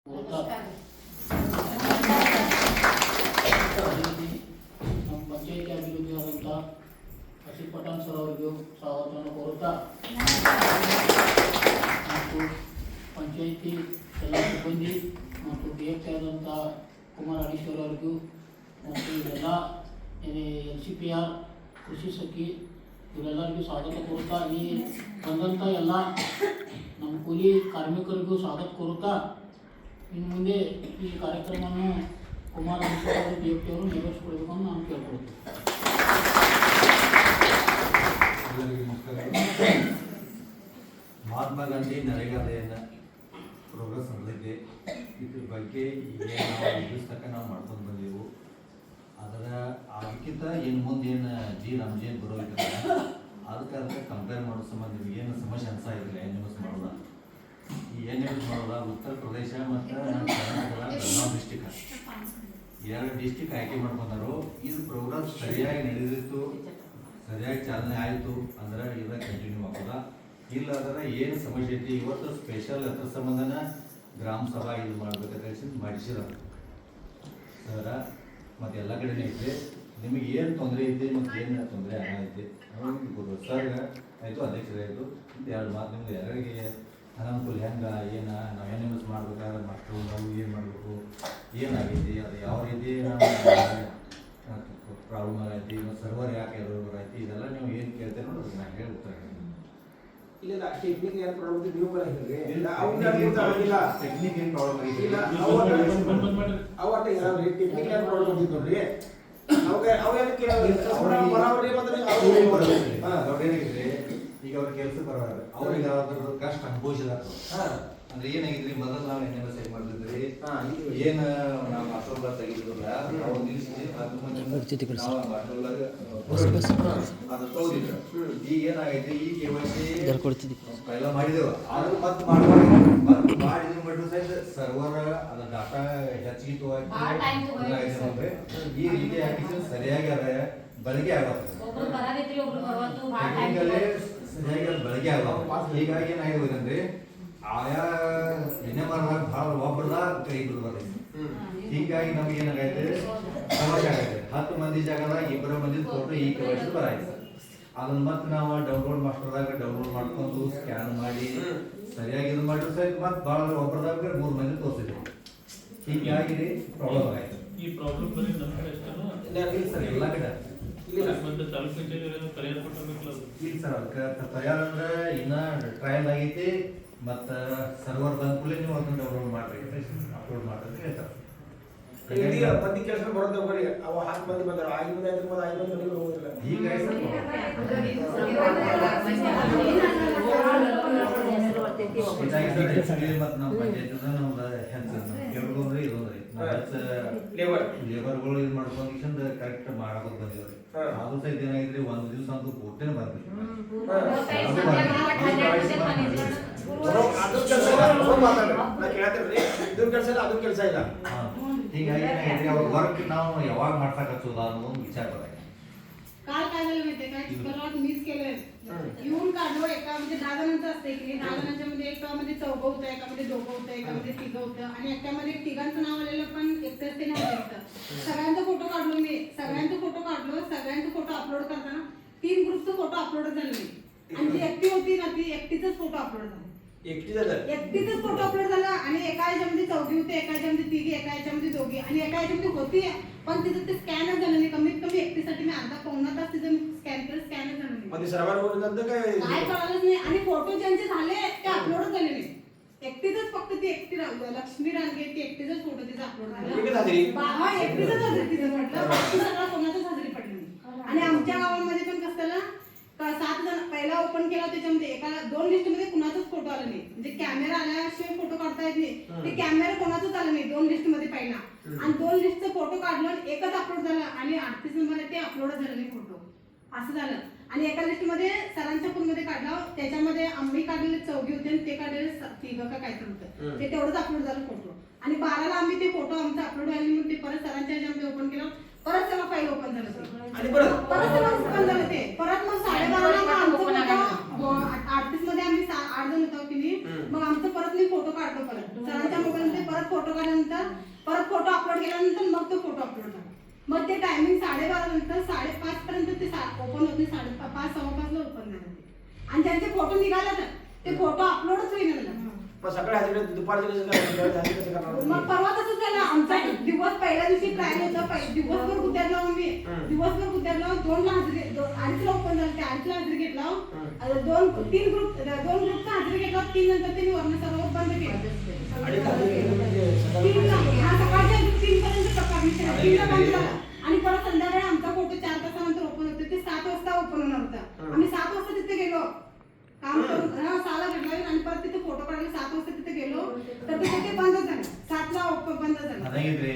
ನಮ್ಮ ಪಂಚಾಯಿತಿ ಅಭಿವೃದ್ಧಿ ಆದಂಥ ಅಶಿತ್ ಪಠಾಣ್ ಸರ್ ಅವರಿಗೂ ಸ್ವಾಗತವನ್ನು ಕೋರುತ್ತಾ ಮತ್ತು ಪಂಚಾಯಿತಿ ಎಲ್ಲ ಸಿಬ್ಬಂದಿ ಮತ್ತು ಡಿಎಫ್ಸಿ ಆದಂಥ ಕುಮಾರ್ ಅಡೀಶ್ವರ್ ಅವರಿಗೂ ಮತ್ತು ಎಲ್ಲ LCPR ಕೃಷಿ ಸಖಿ ಇವರೆಲ್ಲರಿಗೂ ಸ್ವಾಗತ ಕೋರುತ್ತಾ ಈ ಬಂದಂಥ ಎಲ್ಲ ನಮ್ಮ ಕೂಲಿ ಕಾರ್ಮಿಕರಿಗೂ ಸ್ವಾಗತ ಕೋರುತ್ತಾ ಇನ್ನು ಮುಂದೆ ಈ ಕಾರ್ಯಕ್ರಮವನ್ನು ಕುಮಾರ್ ಅಡೀಶ್ವರ್ ಅವರು DFT ಅವರು ನೆರವೇರಿಸಿಕೊಳ್ಬೇಕು ಅಂತ ನಾನು ಕೇಳ್ಕೊಳ್ತೀನಿ. ಎಲ್ಲರಿಗೂ ನಮಸ್ಕಾರ. ಮಹಾತ್ಮ ಗಾಂಧಿ ನರೇಗಾದೆಯನ್ನು ಪ್ರೋಗ್ರೆಸ್ ನಡೆದಿದೆ. ಇದ್ರ ಬಗ್ಗೆ ಏನು ನಾವು ತನಕ ನಾವು ಮಾಡ್ಕೊಂಡು ಬಂದೆವು. ಅದರ ಅದಕ್ಕಿಂತ ಇನ್ನು ಮುಂದೆ ಏನು ರಾಮಜೇನ್ ಬರೋದಿಲ್ಲ ಅದಕ್ಕೆ ಕಂಪೇರ್ ಮಾಡೋ ಸಂಬಂಧ ಏನು ಸಮಸ್ಯೆ ಅನ್ಸಾಗಿಲ್ಲ NMS ಮಾಡೋದ. ಈ NMS ಮಾಡೋದ ಉತ್ತರ ಪ್ರದೇಶ ಮತ್ತು ನಮ್ಮ ಕರ್ನಾಟಕದ ಬೆಳಗಾವಿ ಡಿಸ್ಟಿಕ್ ಎರಡು ಡಿಸ್ಟಿಕ್ ಆಯ್ಕೆ ಮಾಡ್ಕೊಂಡಾರು. ಇದು ಪ್ರೋಗ್ರಾಮ್ ಸರಿಯಾಗಿ ನಡೆದಿತ್ತು, ಸರಿಯಾಗಿ ಚಾಲನೆ ಆಯಿತು ಅಂದ್ರೆ ಇದ ಕಂಟಿನ್ಯೂ ಆಗೋದ. ಇಲ್ಲ ಅಂದ್ರೆ ಏನು ಸಮಸ್ಯೆ ಐತಿ ಇವತ್ತು ಸ್ಪೆಷಲ್ ಅದ್ರ ಸಂಬಂಧನ ಗ್ರಾಮ ಸಭಾ ಇದು ಮಾಡ್ಬೇಕಂತ ಮಾಡಿಸಿದ ಸರ ಮತ್ತು ಎಲ್ಲ ಕಡೆನೇ ಐತೆ. ನಿಮಗೆ ಏನು ತೊಂದರೆ ಐತಿ ಮತ್ತು ಏನು ತೊಂದರೆ ಆಗೈತಿ ಸರ್ ಆಯಿತು, ಅಧ್ಯಕ್ಷರಾಯಿತು. ಎರಡು ಮಾತು ನಿಮ್ಗೆ ಯಾರಿಗೆ ಅನಾನುಕೂಲ ಹೆಂಗೆ ಏನು ನಾವು NMS ಮಾಡ್ಬೇಕಾದ್ರೆ ಮಕ್ಕಳು ನಾವು ಏನು ಮಾಡಬೇಕು, ಏನಾಗೈತಿ, ಅದು ಯಾವ ರೀತಿ ಪ್ರಾಬ್ಲಮ್ ಆಗೈತಿ, ಸರ್ವರ್ ಯಾಕೆ ಎರರ್ ಐತಿ, ಇದೆಲ್ಲ ನೀವು ಏನು ಕೇಳ್ತೇವೆ ನೋಡಿ ನಾನು ಹೇಳಿ ಉತ್ತರ ಇಲ್ಲ. ಟೆಕ್ನಿಕ್ ಏನು ಪ್ರಾಬ್ಲಮ್ ನೀವು ಬರಂಗಿಲ್ಲ. ಟೆಕ್ನಿಕ್ ಏನು ಪ್ರಾಬ್ಲಮ್ ಐತಿ ಅವತ್ತೆ ಟೆಕ್ನಿಕ್ ಏನು ಪ್ರಾಬ್ಲಮ್ ಐತಿ ನೋಡ್ರಿ. ಈಗ ಅವ್ರ ಕೆಲಸ ಬರೋರು ಅವ್ರಿಗೆ ಯಾವ್ದಾದ್ರು ಕಷ್ಟ ಅನುಭವಿಸಿದಾರ ಅಂದ್ರೆ ಏನಾಗಿದ್ರಿ ಮೊದಲು ನಾವು NMS ಹೇಗೆ ಮಾಡ್ತಿದ್ರಿ ಏನು ನಾವು ಮಾಸ್ಟರ್ಗಳ ತೆಗಿದ್ರಲ್ಲ ನಾವು ನಿಲ್ಲಿಸಿ ಅದು ತೋದಿದ್ರು. ಈಗ ಏನಾಗೈತಿ ಈ KYC ಎಲ್ಲ ಮಾಡಿದೆವು ಆದ್ರೂ ಮತ್ತೆ ಮಾಡಿದ್ರು ಬಿಟ್ಟು ಸಹಿತ ಸರ್ವರ್ ಅದ ಡಾಟಾ ಹೆಚ್ಚಿಗೆ ಈ ರೀತಿ ಹಾಕಿದ್ರೆ ಸರಿಯಾಗಿ ಅದ ಬಳಕೆ ಆಗತ್ತೆ ಸರಿಯಾಗಿ ಅದು ಬಳಕೆ ಆಗಲ್ಲ. ಹೀಗಾಗಿ ಏನಾಗಿದೆ ಅಂದ್ರೆ ಆಯಾ NMR ಭಾಳ ಒಬ್ಬರದ ಕೈ ಬಿಡ್ಬಾರ್ದು. ಹೀಗಾಗಿ ನಮ್ಗೆ ಏನಾಗೈತೆ ಸಮಸ್ಯೆ ಆಗೈತೆ. 10 ಮಂದಿ ಜಾಗದಾಗ 2 ಮಂದಿ ಫೋಟೋ ಈ KYC ಬರಾಯ್ತು. ಅದನ್ನ ಮತ್ತೆ ನಾವು ಡೌನ್ಲೋಡ್ ಮಾಸ್ಟರ್ದಾಗ ಡೌನ್ಲೋಡ್ ಮಾಡ್ಕೊಂಡು ಸ್ಕ್ಯಾನ್ ಮಾಡಿ ಸರಿಯಾಗಿ ಇದು ಮಾಡಿದ್ರೆ ಸಹಿತ ಮತ್ತೆ ಭಾಳ ಒಬ್ಬರದಾಗ 3 ಮಂದಿ ತೋರಿಸಿದ್ರು. ಹೀಗಾಗಿ ಪ್ರಾಬ್ಲಮ್ ಆಯ್ತು. ಈ ಪ್ರಾಬ್ಲಮ್ ಬರೀ ನಮ್ಮ ಕಡೆ ಅಷ್ಟೇನಾ? ಸರ್ ಎಲ್ಲ ಕಡೆ ಮತ್ತೆ ತಾಲೂಕು ಕಚೇರಿ ಪರಿಹಾರ ಕೊಟ್ಟಬೇಕಲ್ಲ. ಇಲ್ಲ ಸರ್ ಅದಕ್ಕೆ ಪರಿಹಾರ ಅಂದ್ರೆ ಇನ್ನ ಟ್ರಯಲ್ ಆಗೈತಿ. ಮತ್ತು ಸರ್ವರ್ ಬಂದ ಕೂಡಲೇ ನೀವು ಅದನ್ನ ಡೌನ್ಲೋಡ್ ಮಾಡ್ರಿ ಅಪ್ಲೋಡ್ ಮಾಡ್ರಿ ಹೇಳ್ತಾರೆ. ಮಂದಿ ಕೆಲಸ ಬರೋದು ಬರೀ ಅವ 10 ಮಂದಿ ಬಂದಾರ 5 ಮಂದಿ 5 ಮಂದಿ ಹೋಗಿಲ್ಲ. ಈಗ ಮತ್ತು ನಮ್ಮ ಪಂಚಾಯತ್ ನಮ್ದು ಹೆಲ್ತ್ ಇರೋದ್ರಿ ಲೇಬರ್ಗಳು ಇದು ಮಾಡ್ಕೊಂಡು ಕರೆಕ್ಟ್ ಮಾಡೋದು ಬಂದಿವ್ರಿ. ಅದು ಸಹಿತ ಏನಾಗಿದ್ರಿ ಒಂದು ದಿವಸ ಅಂತೂ ಪೂರ್ತಿನೇ ಬಂದ್ರಿ. ಹೀಗಾಗಿ ಏನಾಗಿದ್ರಿ ಅವ್ರ ವರ್ಕ್ ನಾವು ಯಾವಾಗ ಮಾಡ್ಸಕ್ ಹಚ್ಚೋದ ಅನ್ನೋ ಒಂದು विचार बघा. काल काय झालं माहितीये का, परवा मिस केलं येऊन काढलो. एका म्हणजे 10 जणांचं असते की 10 जणांच्या मध्ये एकामध्ये 4 होतं, एकामध्ये 2 होतं, एकामध्ये 3 होतं आणि एकामध्ये तिघांचं नाव आलेलं पण एकटंच ते नव्हतं. सगळ्यांचा फोटो काढलो मी, सगळ्यांचा फोटो अपलोड करताना 3 ग्रुपचा फोटो अपलोड झाले नाही आणि जी एकटी होती ना ती एकटीचाच फोटो अपलोड झाला. एकटीचाच फोटो अपलोड झाला आणि एका ह्याच्यामध्ये 4 होते, एका ह्याच्यामध्ये 3, एका ह्याच्यामध्ये 2 आणि एका ह्याच्यामध्ये होती पण तिथं ते स्कॅनच झालं नाही. कमीत कमी एकटीसाठी मी अर्धा पाऊण तास तिथं स्कॅन केलं, स्कॅनच झालं नाही. म्हणजे सर्वांवर नंतर काय कळालंच नाही आणि फोटो ज्यांचे झाले ते अपलोडच झाले नाही. एकटीच फक्त ती एकटी लक्ष्मी रानगे ती एकटीच फोटो तिचा अपलोड झाला. एकटीच हजेरी तिचं म्हटलं, बाकी सगळा कोणाचाच हजेरी पडली नाही. आणि आमच्या गावामध्ये पण कसं झालं 7 जण पहिला ओपन केला त्याच्यामध्ये एका 2 लिस्ट मध्ये कुणाचाच फोटो आला नाही. म्हणजे कॅमेरा आल्याशिवाय फोटो काढता येत नाही. ते कॅमेरा कोणाचाच आला नाही 2 लिस्ट मध्ये पहिला आणि 2 लिस्टचा फोटो काढला एकच अपलोड झाला आणि 38 नंबर ते अपलोड झालं नाही फोटो असं झालं. आणि एका लिस्ट मध्ये सरांच्या फोन मध्ये काढला त्याच्यामध्ये आम्ही काढलेले 4 होते आणि ते काढलेले 3 का काय तर होतं. ते तेवढंच अपलोड झालं फोटो आणि 12ला आम्ही ते फोटो आमचा अपलोड व्हायला म्हणून ते परत सरांच्या ह्याच्यामध्ये ओपन केलं. परत सगळं फाईल ओपन झालं आणि परत ओपन झालं ते परत मग 12:30ला आमचं फोटो 38 मध्ये आम्ही 8 जण होतो की नाही. मग आमचं परत मी फोटो काढलो परत सरांच्या मोबाईल मध्ये परत फोटो काढल्यानंतर परत फोटो अपलोड केल्यानंतर मग तो फोटो अपलोड झाला. मग ते टायमिंग 12:30 नंतर 5:30 पर्यंत ते ओपन होत नाही, 5:30 ला ओपन झालं ते. आणि ज्यांचे फोटो निघाले तर ते फोटो अपलोडच होईना झाला. पण सकाळी हजेरी दुपारच्या वेळेस कसं करणार? मग परवा तसंच झालं. आमचा दिवस पहिल्या दिवशी ट्रायल होता, दिवसभर उद्याला लावून मी दिवसभर उद्याला लावून 2ला हजेरी 2:30ला ओपन झालं, ते 8ला हजेरी घेतला. 2 ग्रुपचा हजेरी घेतला, 3 नंतर त्यांनी वर्ण सर्व बंद केलं. आणि हजेरी केलं म्हणजे 3ला सकाळच्या 3 पर्यंत परमिशन 3ला बंद झाला. आणि परत संध्याकाळी आमचा फोटो 4 तासानंतर ओपन होतो, ते 7 वाजता ओपन होणार होता. आम्ही 7 वाजता तिथे गेलो काम करून, 6ला भेटलो आणि परत तिथे फोटो काढले. 7 वाजता तिथे गेलो तर ते बंद झालं, 7ला ओपन बंद झालं. ಅದಾಗಿದ್ರೆ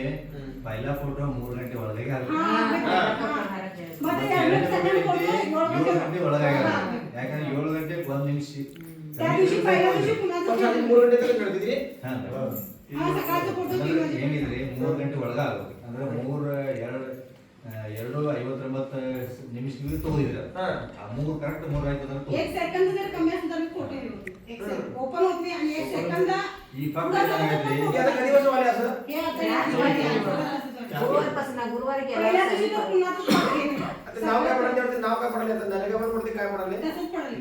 पहिला फोटो 3 ಗಂಟೆ ಒಳಗೆ ಆಗುತ್ತೆ. ಮತ್ತೆ 2 ಸೆಕೆಂಡ್ ಫೋಟೋ 7 ಗಂಟೆ ಒಳಗೆ ಆಗುತ್ತೆ. ಯಾಕಂದ್ರೆ 7 ಗಂಟೆಗೆ 1 ನಿಮಿಷ त्या दिवशी पहिल्या दिवशी पुन्हा 3 ಗಂಟೆ ತನಕ ನಡೆದಿದ್ರಿ. सकाळचा फोटो 3 वाजता ಏನಿದ್ರೆ 3 ಗಂಟೆ ಒಳಗೆ ಆಗುತ್ತೆ. ಅಂದ್ರೆ 2:59 ತಗೋದಿದ್ರೆ ಆ 3 ಕರೆಕ್ಟ್ 3 ಆಯ್ತು ಅಂದ್ರೆ 1 सेकंद जर कमी असेल तर फोटो हे होते. 1 सेकंद ओपन होत नाही आणि 1 सेकंद ಈ ಫಾಕ್ಟ್ ಏನಾಗೈತಿ हे आता कधी वर्ष वाले असं हे आता गुरुवारी पहिल्या दिवशी तर पुन्हा तो फोटो घेणे. आता नाव काय पडले? नाव काय पडले? आता नरेगावर पडते काय पडले? तसंच पडलं.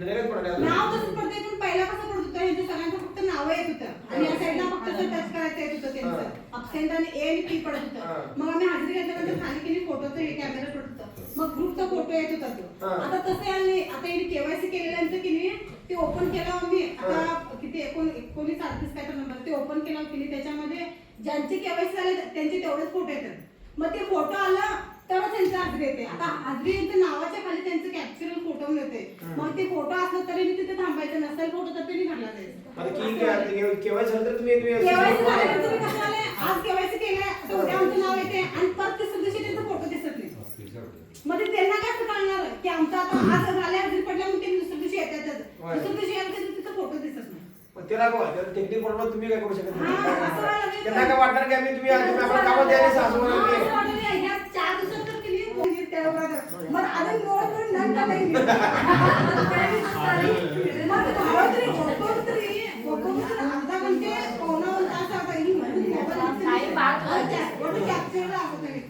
नरेगात पडले आता. नाव तसंच पडतंय, पण पहिला कसं पडत होतं, यांच्या सगळ्यांचं फक्त नावं येत होतं आणि या साईडला फक्त टच करायचं येत होतं त्यांचं. अब्सेंट आणि ए आणि पी पडत होतं. मग आम्ही हजेरी घेतल्यानंतर खाली केली फोटोचं हे कॅमेरा पडत होतं. मग ग्रुपचा फोटो येत होता तो. आता तसं यायला नाही. आता यांनी केवायसी केलेल्यांचं की नाही ते ओपन केलं आम्ही. आता किती 1938 काय तर नंबर ते ओपन केलं की नाही, त्याच्यामध्ये ज्यांची केवायसी झाले त्यांचे तेवढेच फोटो येतात. मग ते फोटो आला तरच त्यांचं हजेरी येते. आता हजेरी नावाच्या खाली त्यांचं कॅप्चर फोटो मिळते. मग ते फोटो असलं तरी मी तिथे थांबायचं, नसेल फोटो तर त्यांनी घडला जायचं. आता की केवायसी झालं तर तुम्ही केवायसी झाल्यानंतर मी कसं आले, आज केवायसी केलंय, आता उद्या आमचं नाव येते आणि परत तिसऱ्या दिवशी त्यांचा फोटो दिसत नाही. मग ते त्यांना काय कळणार की आमचं आता आज झाले हजेरी पडल्या मग ते दुसऱ्या दिवशी येतात. दुसऱ्या दिवशी आले तर तिथं फोटो दिसत नाही. पण त्याला टेक्निक प्रॉब्लेम तुम्ही काय करू शकत हा, असं व्हायला नाही. लागलं. त्यांना काय वाटणार की आम्ही तुम्ही आपण कामात द्यायला सासू हा, म्हणून असं वाटलं नाही. ह्या 4 दिवसात तर किती कोणी त्यावर मग अजून लोळ करून दंड नाही. मग धावत तरी फोटो तरी अर्धा घंटे पावणा तास आता ही फोटो कॅप्चर दाखवत नाही.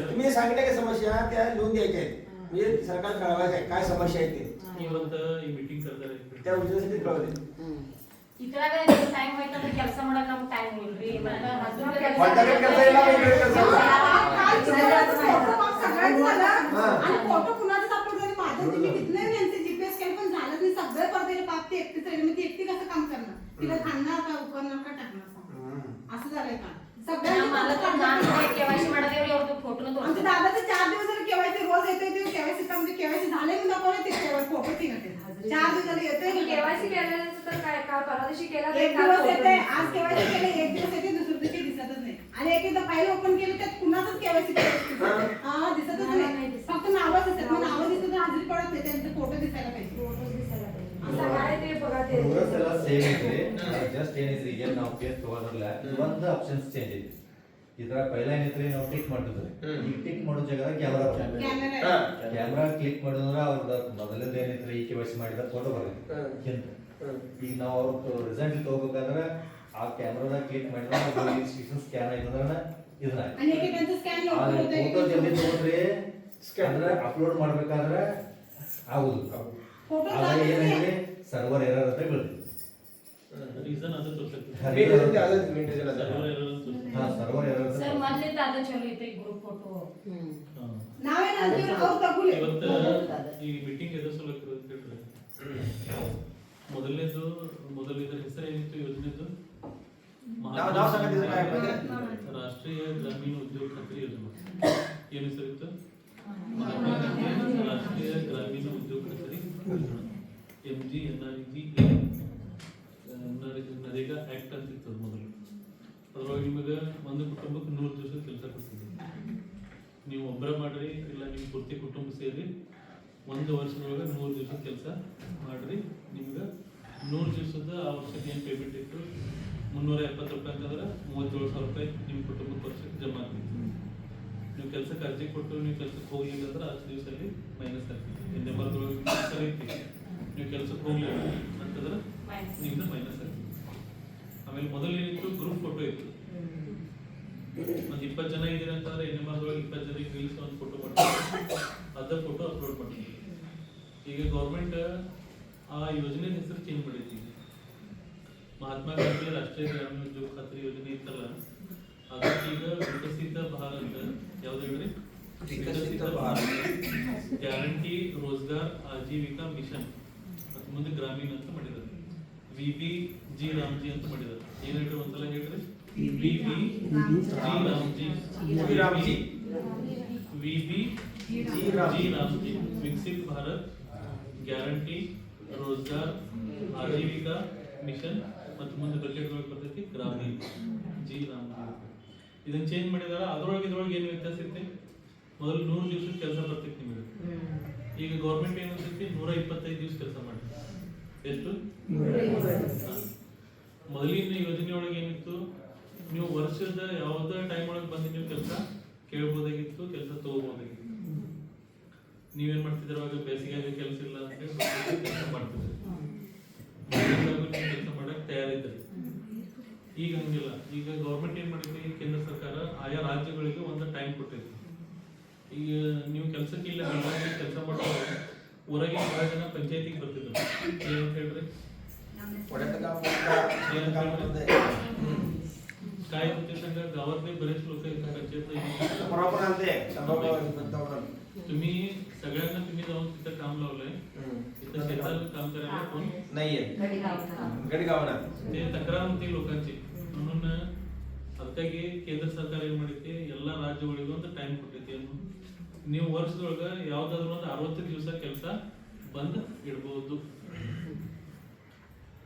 तुम्ही सांगितलं समस्या त्या लिहून द्यायच्या आहेत. म्हणजे सरकार कळवायचं आहे काय समस्या आहे ते ಇವತ್ತು ಈ ಮೀಟಿಂಗ್ ಕರೆದರೆ त्या उद्देशासाठी कळवते. ಇದ್ರಾಗ ಟೈಮ್ ಹೋಯ್ತಂದ್ರೆ ಕೆಲಸ ಮಾಡಕ್ ನಮ್ಗೆ ಟೈಮ್ ಇಲ್ರಿ. ಹೊಲ್ದಾಗೇನ್ ಕೆಲ್ಸ ಇಲ್ಲ, ಇದ್ರಾಗ ಕೆಲ್ಸ ಇಲ್ಲ. काल फोटो मग सगळ्यांचं झालं आणि फोटो कुणाचाच अपलोड झाले. माझं तिने तिथलं यांचे जीपीएस केलं पण झालं नाही. सगळे परदेले पाप ते एकटीच राहिले. मग ती एकटी कसं काम करणार? तिला खाणार का उकरणार का टाकणार असं झालंय का केवायसी ಮಾಡಿದೇವ್ರಿ ಅವ್ರದ್ದು ಫೋಟೋನ आमच्या ತೋರಿಸ್ತಾರೆ. दादाचं 4 दिवस झाले केवायसी रोज येतोय. ते केवायसी म्हणजे केवायसी झाले म्हणून दाखवलं ते फोटो ती घालते. 4 दिवस झाले येतोय. केवायसी केल्यानंतर तर काय काल परवा दिवशी केला तर एक दिवस येते, आज केवायसी केले, एक दिवस येते, दुसऱ्या दिवशी दिसतच नाही. आणि एक एकदा फाईल ओपन केली त्यात कुणाचंच केवायसी हा दिसतच नाही. फक्त नावच असतात. मग नावं दिसत तर हजेरी पडत नाही. त्यांचे फोटो दिसायला पाहिजे. सगळे ते बघा ते ಪ್ರೋಗ್ರೆಸ್ ಎಲ್ಲ ಸೇಮ್ ಐತ್ರಿ. ಜಸ್ಟ್ ಏನಿದ್ರಿ ಈಗ ನಾವು ಕೇಸ್ ತಗೋದ್ರಲ್ಲ ಒಂದು ಆಪ್ಷನ್ಸ್ ಚೇಂಜ್ ಐತಿ. ಇದ್ರ ಪೈಲ ಏನೈತ್ರಿ ನಾವು ಟಿಕ್ ಮಾಡ್ತಿದ್ರಿ. ಈಗ ಟಿಕ್ ಮಾಡೋ ಜಾಗದಾಗ ಕ್ಯಾಮೆರಾ कॅमेरा ಕ್ಯಾಮೆರಾ ಕ್ಲಿಕ್ ಮಾಡಿದ್ರೆ ಅವ್ರದ್ದು ಮೊದಲನೇದು ಏನೈತ್ರಿ ಈ ಕೆವೈಸಿ ಮಾಡಿದ ಫೋಟೋ ಬರುತ್ತೆ. ಈಗ ನಾವು ಅವ್ರ ರಿಸಲ್ಟ್ ತಗೋಬೇಕಾದ್ರೆ ಆ ಕ್ಯಾಮ್ರಾದಾಗ ಕ್ಲಿಕ್ ಮಾಡಿದ್ರೆ ಸ್ಕ್ಯಾನ್ ಆಯ್ತಂದ್ರೆ ಇದನ್ನ आणि एकेकांचं स्कॅन लवकर होतंय. ಫೋಟೋ ಜಲ್ದಿ ತಗೋದ್ರಿ ಅಂದ್ರೆ ಅಪ್ಲೋಡ್ ಮಾಡ್ಬೇಕಾದ್ರೆ ಆಗುದು. फोटो ಆದ್ರೆ ಏನಂದ್ರೆ ಸರ್ವರ್ ಎರರ್ ಅಂತ ಬೀಳ್ತದೆ. ರೀಸನ್ ಅದು ತೋರಿಸುತ್ತೆ. ಸರ್ವರ್ ಎರರ್ ಸರ್ ಮೊದ್ಲಿಂದ ಅದ ಚಲೋ ಐತೆ ಗ್ರೂಪ್ ಫೋಟೋ. नावे नंतर ಅವ್ರು ತಗೊಳ್ಳಿ. ಇವತ್ತು ಈ ಮೀಟಿಂಗ್ ಎದುರು ಸಲುವಾಗಿ ಇರೋದು ಕೇಳ್ರಿ. ಮೊದಲನೇದು ಹೆಸರು ಏನಿತ್ತು ಯೋಜನೆದು? नाव सांगितलं काय पाहिजे? ರಾಷ್ಟ್ರೀಯ ಗ್ರಾಮೀಣ ಉದ್ಯೋಗ ಖಾತ್ರಿ ಯೋಜನೆ. ಏನು ಹೆಸರಿತ್ತು? ಮಹಾತ್ಮ ಗಾಂಧಿ ರಾಷ್ಟ್ರೀಯ ಗ್ರಾಮೀಣ ಉದ್ಯೋಗ ಖಾತ್ರಿ ಯೋಜನೆ. MGNREGA ನರೇಗಾ ಆಕ್ಟ್ ಅಂತ ಇತ್ತು ಮೊದಲು. ಅದ್ರೊಳಗೆ ನಿಮಗೆ ಒಂದು ಕುಟುಂಬಕ್ಕೆ 100 ದಿವಸ ಕೆಲಸ ಕೊಡ್ತಿದ್ವಿ. ನೀವು ಒಬ್ಬರ ಮಾಡ್ರಿ ಇಲ್ಲ ನಿಮ್ಮ ಪೂರ್ತಿ ಕುಟುಂಬ ಸೇರಿ 1 ವರ್ಷದೊಳಗೆ 100 ದಿವಸ ಕೆಲಸ ಮಾಡ್ರಿ. ನಿಮ್ಗೆ 100 ದಿವಸದ ಆ ವರ್ಷಕ್ಕೆ ಏನು ಪೇಮೆಂಟ್ ಇತ್ತು 370 ರೂಪಾಯಿ ಅಂತಂದ್ರೆ 37,000 ರೂಪಾಯಿ ನಿಮ್ಮ ಕುಟುಂಬಕ್ಕೆ ವರ್ಷಕ್ಕೆ ಜಮಾ ಆಗ್ತೈತಿ. ನೀವು ಕೆಲಸಕ್ಕೆ ಅರ್ಜಿ ಕೊಟ್ಟು ನೀವು ಕೆಲಸಕ್ಕೆ ಹೋಗಿಲ್ಲ ಅಂದ್ರೆ ಅಷ್ಟು ದಿವಸದಲ್ಲಿ ಮೈನಸ್ ಆಗ್ತೈತಿ. ಎಣ್ಣೆ ಮರದೊಳಗೆ ಕರೀತಿ ನೀವು ಕೆಲಸಕ್ಕೆ ಹೋಗ್ಲಿಲ್ಲ ಅಂತಂದ್ರೆ ನಿಮ್ದು ಮೈನಸ್ ಆಗ್ತೈತಿ. ಆಮೇಲೆ ಮೊದಲು ಏನಿತ್ತು ಗ್ರೂಪ್ ಫೋಟೋ ಇತ್ತು. ಒಂದು 20 ಜನ ಇದ್ದೀರ ಅಂತಂದ್ರೆ NMR ಒಳಗೆ 20 ಜನರಿಗೆ ನಿಲ್ಲಿಸಿ ಒಂದು ಫೋಟೋ ಮಾಡ್ತಾರೆ, ಅದ ಫೋಟೋ ಅಪ್ಲೋಡ್ ಮಾಡ್ತೀವಿ. ಈಗ ಗೌರ್ಮೆಂಟ್ ಆ ಯೋಜನೆ ಹೆಸರು ಚೇಂಜ್ ಮಾಡೈತಿ. ಮಹಾತ್ಮ ಗಾಂಧಿ ರಾಷ್ಟ್ರೀಯ ಗ್ರಾಮೀಣ ಉದ್ಯೋಗ ಖಾತ್ರಿ ಯೋಜನೆ ಇತ್ತಲ್ಲ, ಅದಕ್ಕೆ ಈಗ ವಿಕಸಿತ ಭಾರತ ಯಾವ್ದು ಹೇಳ್ರಿ, ವಿಕಸಿತ ಭಾರತ ಗ್ಯಾರಂಟಿ ರೋಜ್ಗಾರ್ ಆಜೀವಿಕಾ ಮಿಷನ್ ಮತ್ತು ಮುಂದೆ ಗ್ರಾಮೀಣ ಅಂತ ಮಾಡಿದ್ದಾರೆ. VBG ರಾಮ್ಜಿ ಅಂತ ಮಾಡಿದ್ದಾರೆ. ಏನ್ ಹೇಳ್ರಿ ಒಂದ್ಸಲ ಹೇಳ್ರಿ, VBG ರಾಮ್ಜಿ ವಿಕಸಿತ ಭಾರತ್ ಗ್ಯಾರಂಟಿ ರೋಜ್ಗಾರ್ ಆಜೀವಿಕಾ ಮಿಷನ್ ಮತ್ತು ಮುಂದೆ ಬಜೆಟ್ ಒಳಗೆ ಬರ್ತೈತಿ ಗ್ರಾಮೀಣ ಜಿ ರಾಮ್ಜಿ. ಇದನ್ನ ಚೇಂಜ್ ಮಾಡಿದಾರ. ಅದ್ರೊಳಗೆ ಇದ್ರೊಳಗೆ ಏನು ವ್ಯತ್ಯಾಸ ಐತಿ, ಮೊದಲು 100 ದಿವಸದ ಕೆಲಸ ಬರ್ತೈತಿ ನಿಮಗೆ, ಈಗ ಗೌರ್ಮೆಂಟ್ ಏನ್ ಅನ್ಸೈತಿ 125 ದಿವಸ ಕೆಲಸ ಮಾಡಿ. ಎಷ್ಟು? ಮೊದಲಿನ ಯೋಜನೆ ಒಳಗೆ ಏನಿತ್ತು, ನೀವು ವರ್ಷದ ಯಾವ್ದ ಟೈಮ್ ಒಳಗೆ ಬಂದು ನೀವು ಕೆಲಸ ಕೇಳ್ಬೋದಾಗಿತ್ತು, ಕೆಲಸ ತಗೋಬೋದಾಗಿತ್ತು. ನೀವೇನ್ ಮಾಡ್ತಿದ್ರ, ಅವಾಗ ಬೇಸಿಗೆ ಕೆಲಸ ಇಲ್ಲ ಅಂತ ಕೆಲಸ ಮಾಡ್ತಿದ್ರಿ, ಕೆಲಸ ಮಾಡಕ್ ತಯಾರಿದ್ರಿ. ಈಗ ಹಂಗಿಲ್ಲ. ಈಗ ಗೌರ್ಮೆಂಟ್ ಏನ್ ಮಾಡಿದ್ರಿ, ಕೇಂದ್ರ ಸರ್ಕಾರ ಆಯಾ ರಾಜ್ಯಗಳಿಗೆ ಒಂದು ಟೈಮ್ ಕೊಟ್ಟಿದೆ. ಈಗ ನೀವು ಕೆಲಸಕ್ಕೆ ಇಲ್ಲ ಕೆಲಸ ಮಾಡುವಾಗ ಊರಾಗೆ ಬಹಳ ಜನ ಪಂಚಾಯತಿಗೆ ಬರ್ತಿದ್ರು. ಏನಂತ ಹೇಳ್ರಿ, काय तुमच्या संघ गावातले बरेच लोक तुम्ही सगळ्यांना तुम्ही जाऊन तिथं काम लावलंय, तिथं शेतात काम करायला कोण नाहीये, गडगावना ते तक्रार होती लोकांची. म्हणून ಅದಕ್ಕಾಗಿ ಕೇಂದ್ರ ಸರ್ಕಾರ ಏನ್ ಮಾಡೈತಿ, ಎಲ್ಲಾ ರಾಜ್ಯಗಳಿಗೂ ಒಂದು ಟೈಮ್ ಕೊಟ್ಟೈತಿ. ನೀವು ವರ್ಷದೊಳಗ ಯಾವ್ದಾದ್ರು ಒಂದು 60 ದಿವಸ ಕೆಲಸ ಬಂದ್ ಇಡಬಹುದು.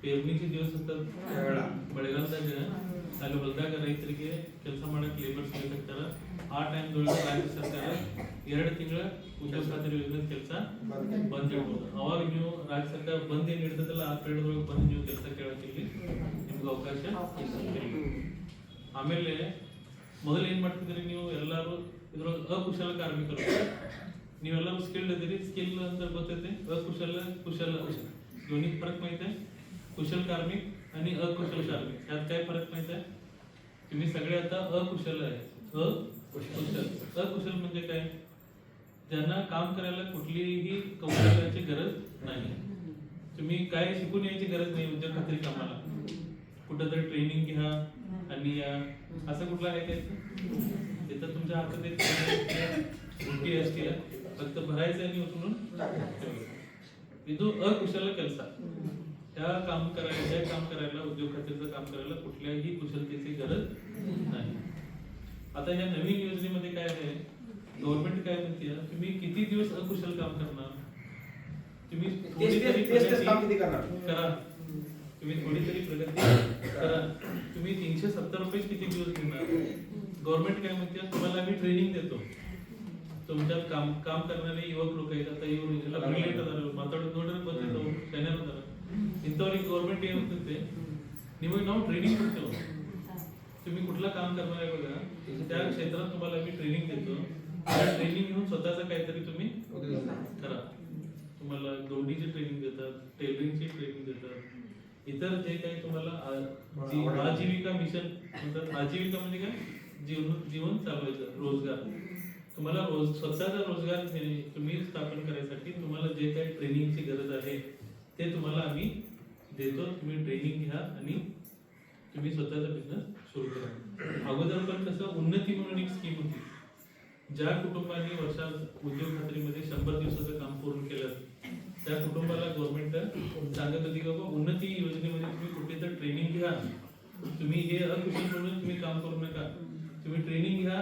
ಪೇರ್ಣಿಗೆ ದಿವಸ ಮಳೆಗಾಲದಾಗ ಅಲ್ಲಿ ಹೊಲದಾಗ ರೈತರಿಗೆ ಕೆಲಸ ಮಾಡಕ್ ಲೇಬರ್ಸ್ ಬೇಕಾಗ್ತಾರ. ಆ ಟೈಮ್ದೊಳಗೆ ರಾಜ್ಯ ಸರ್ಕಾರ 2 ತಿಂಗಳ ಉದ್ಯೋಗ ಖಾತ್ರಿ ಯೋಜನೆ ಕೆಲಸ ಬಂದ್ ಇಡ್ಬೋದು. ಅವಾಗ ನೀವು ರಾಜ್ಯ ಸರ್ಕಾರ ಬಂದ್ ಏನ್ ಇಡ್ತದಲ್ಲ, ಆ ಪೀರಿಯಡ್ ಒಳಗೆ ಬಂದು ನೀವು ಕೆಲಸ ಕೇಳಕ್ಕೆ ನಿಮ್ಗೆ ಅವಕಾಶ ಇಲ್ಲ. ಆಮೇಲೆ ಮೊದಲು ಏನ್ ಮಾಡ್ತಿದ್ರಿ, ನೀವು ಎಲ್ಲಾರು ಇದ್ರೊಳಗೆ ಅಕುಶಲ ಕಾರ್ಮಿಕರು, ನೀವೆಲ್ಲರೂ ಸ್ಕಿಲ್ಡ್ ಇದ್ದೀರಿ. ಸ್ಕಿಲ್ ಅಂತ ಗೊತ್ತೈತೆ, ಅಕುಶಲ ಕುಶಲ दोन्ही फरक माहित आहे. कुशल कार्मिक आणि अकुशल कार्मिक यात काय फरक माहित आहे? तुम्ही सगळे आता अकुशल आहे. अकुशल म्हणजे काय, ज्यांना काम करायला कुठलीही कौशल्याची गरज नाही. तुम्ही काय शिकून यायची गरज नाही. उद्योग खात्री कामाला कुठंतरी ट्रेनिंग घ्या आणि या असं कुठलं आहे काय, तिथं तुमच्या हातात एक गोष्टी असतील, फक्त भरायचं आणि उचलून ಇದು अकुशल ಕೆಲಸ. त्या काम करायला उद्योग खात्याचं काम करायला कुठल्याही कुशलतेची गरज नाही. आता या नवीन योजनेमध्ये काय आहे, गव्हर्नमेंट काय म्हणते, तुम्ही किती दिवस अकुशल काम करणार, तुम्ही थोडी तरी प्रगती करा, तुम्ही थोडी तरी प्रगती करा. तुम्ही 370 रुपये किती दिवस घेणार. गव्हर्नमेंट काय म्हणते, तुम्हाला आम्ही ट्रेनिंग देतो. तुमच्यात काम करणारे युवक लोक आहेत, आता ಮಾತಾಡೋದು ನೋಡಿದ್ರೆ ಗೊತ್ತಿತ್ತು ಚೆನ್ನಾಗಿರ್ತಾರ. ಇಂಥವ್ರಿಗೆ गव्हर्नमेंट ಏನು म्हणते, निಮಗೆ ನಾವು ट्रेनिंग ಕೊಡ್ತೇವೆ. तुम्ही कुठलं काम करणार आहे बघा, त्या क्षेत्रात तुम्हाला आम्ही ट्रेनिंग देतो. त्या ट्रेनिंग घेऊन स्वतःचं काहीतरी तुम्ही करा. तुम्हाला गवडीची ट्रेनिंग देतात, टेलरिंगची ट्रेनिंग देतात, इतर जे काही तुम्हाला आजीविका मिशन म्हणतात. आजीविका म्हणजे काय, जीवन चालवायचं, रोजगार. तुम्हाला स्वतःचा रोजगार तुम्ही स्थापन करायसाठी तुम्हाला जे काही ट्रेनिंगची गरज आहे ते तुम्हाला आम्ही देतो. तुम्ही ट्रेनिंग घ्या आणि तुम्ही स्वतःचा बिझनेस सुरू करा. अगोदर पण कसं उन्नती म्हणून एक स्कीम होती. ज्या कुटुंबांनी वर्षात उद्योग खात्रीमध्ये 100 दिवसाचं काम पूर्ण केलं, त्या कुटुंबाला गव्हर्नमेंट सांगत होती की बाबा उन्नती योजनेमध्ये तुम्ही कुठे तर ट्रेनिंग घ्या. तुम्ही हे अकुशल म्हणून तुम्ही काम करू नका, तुम्ही ट्रेनिंग घ्या.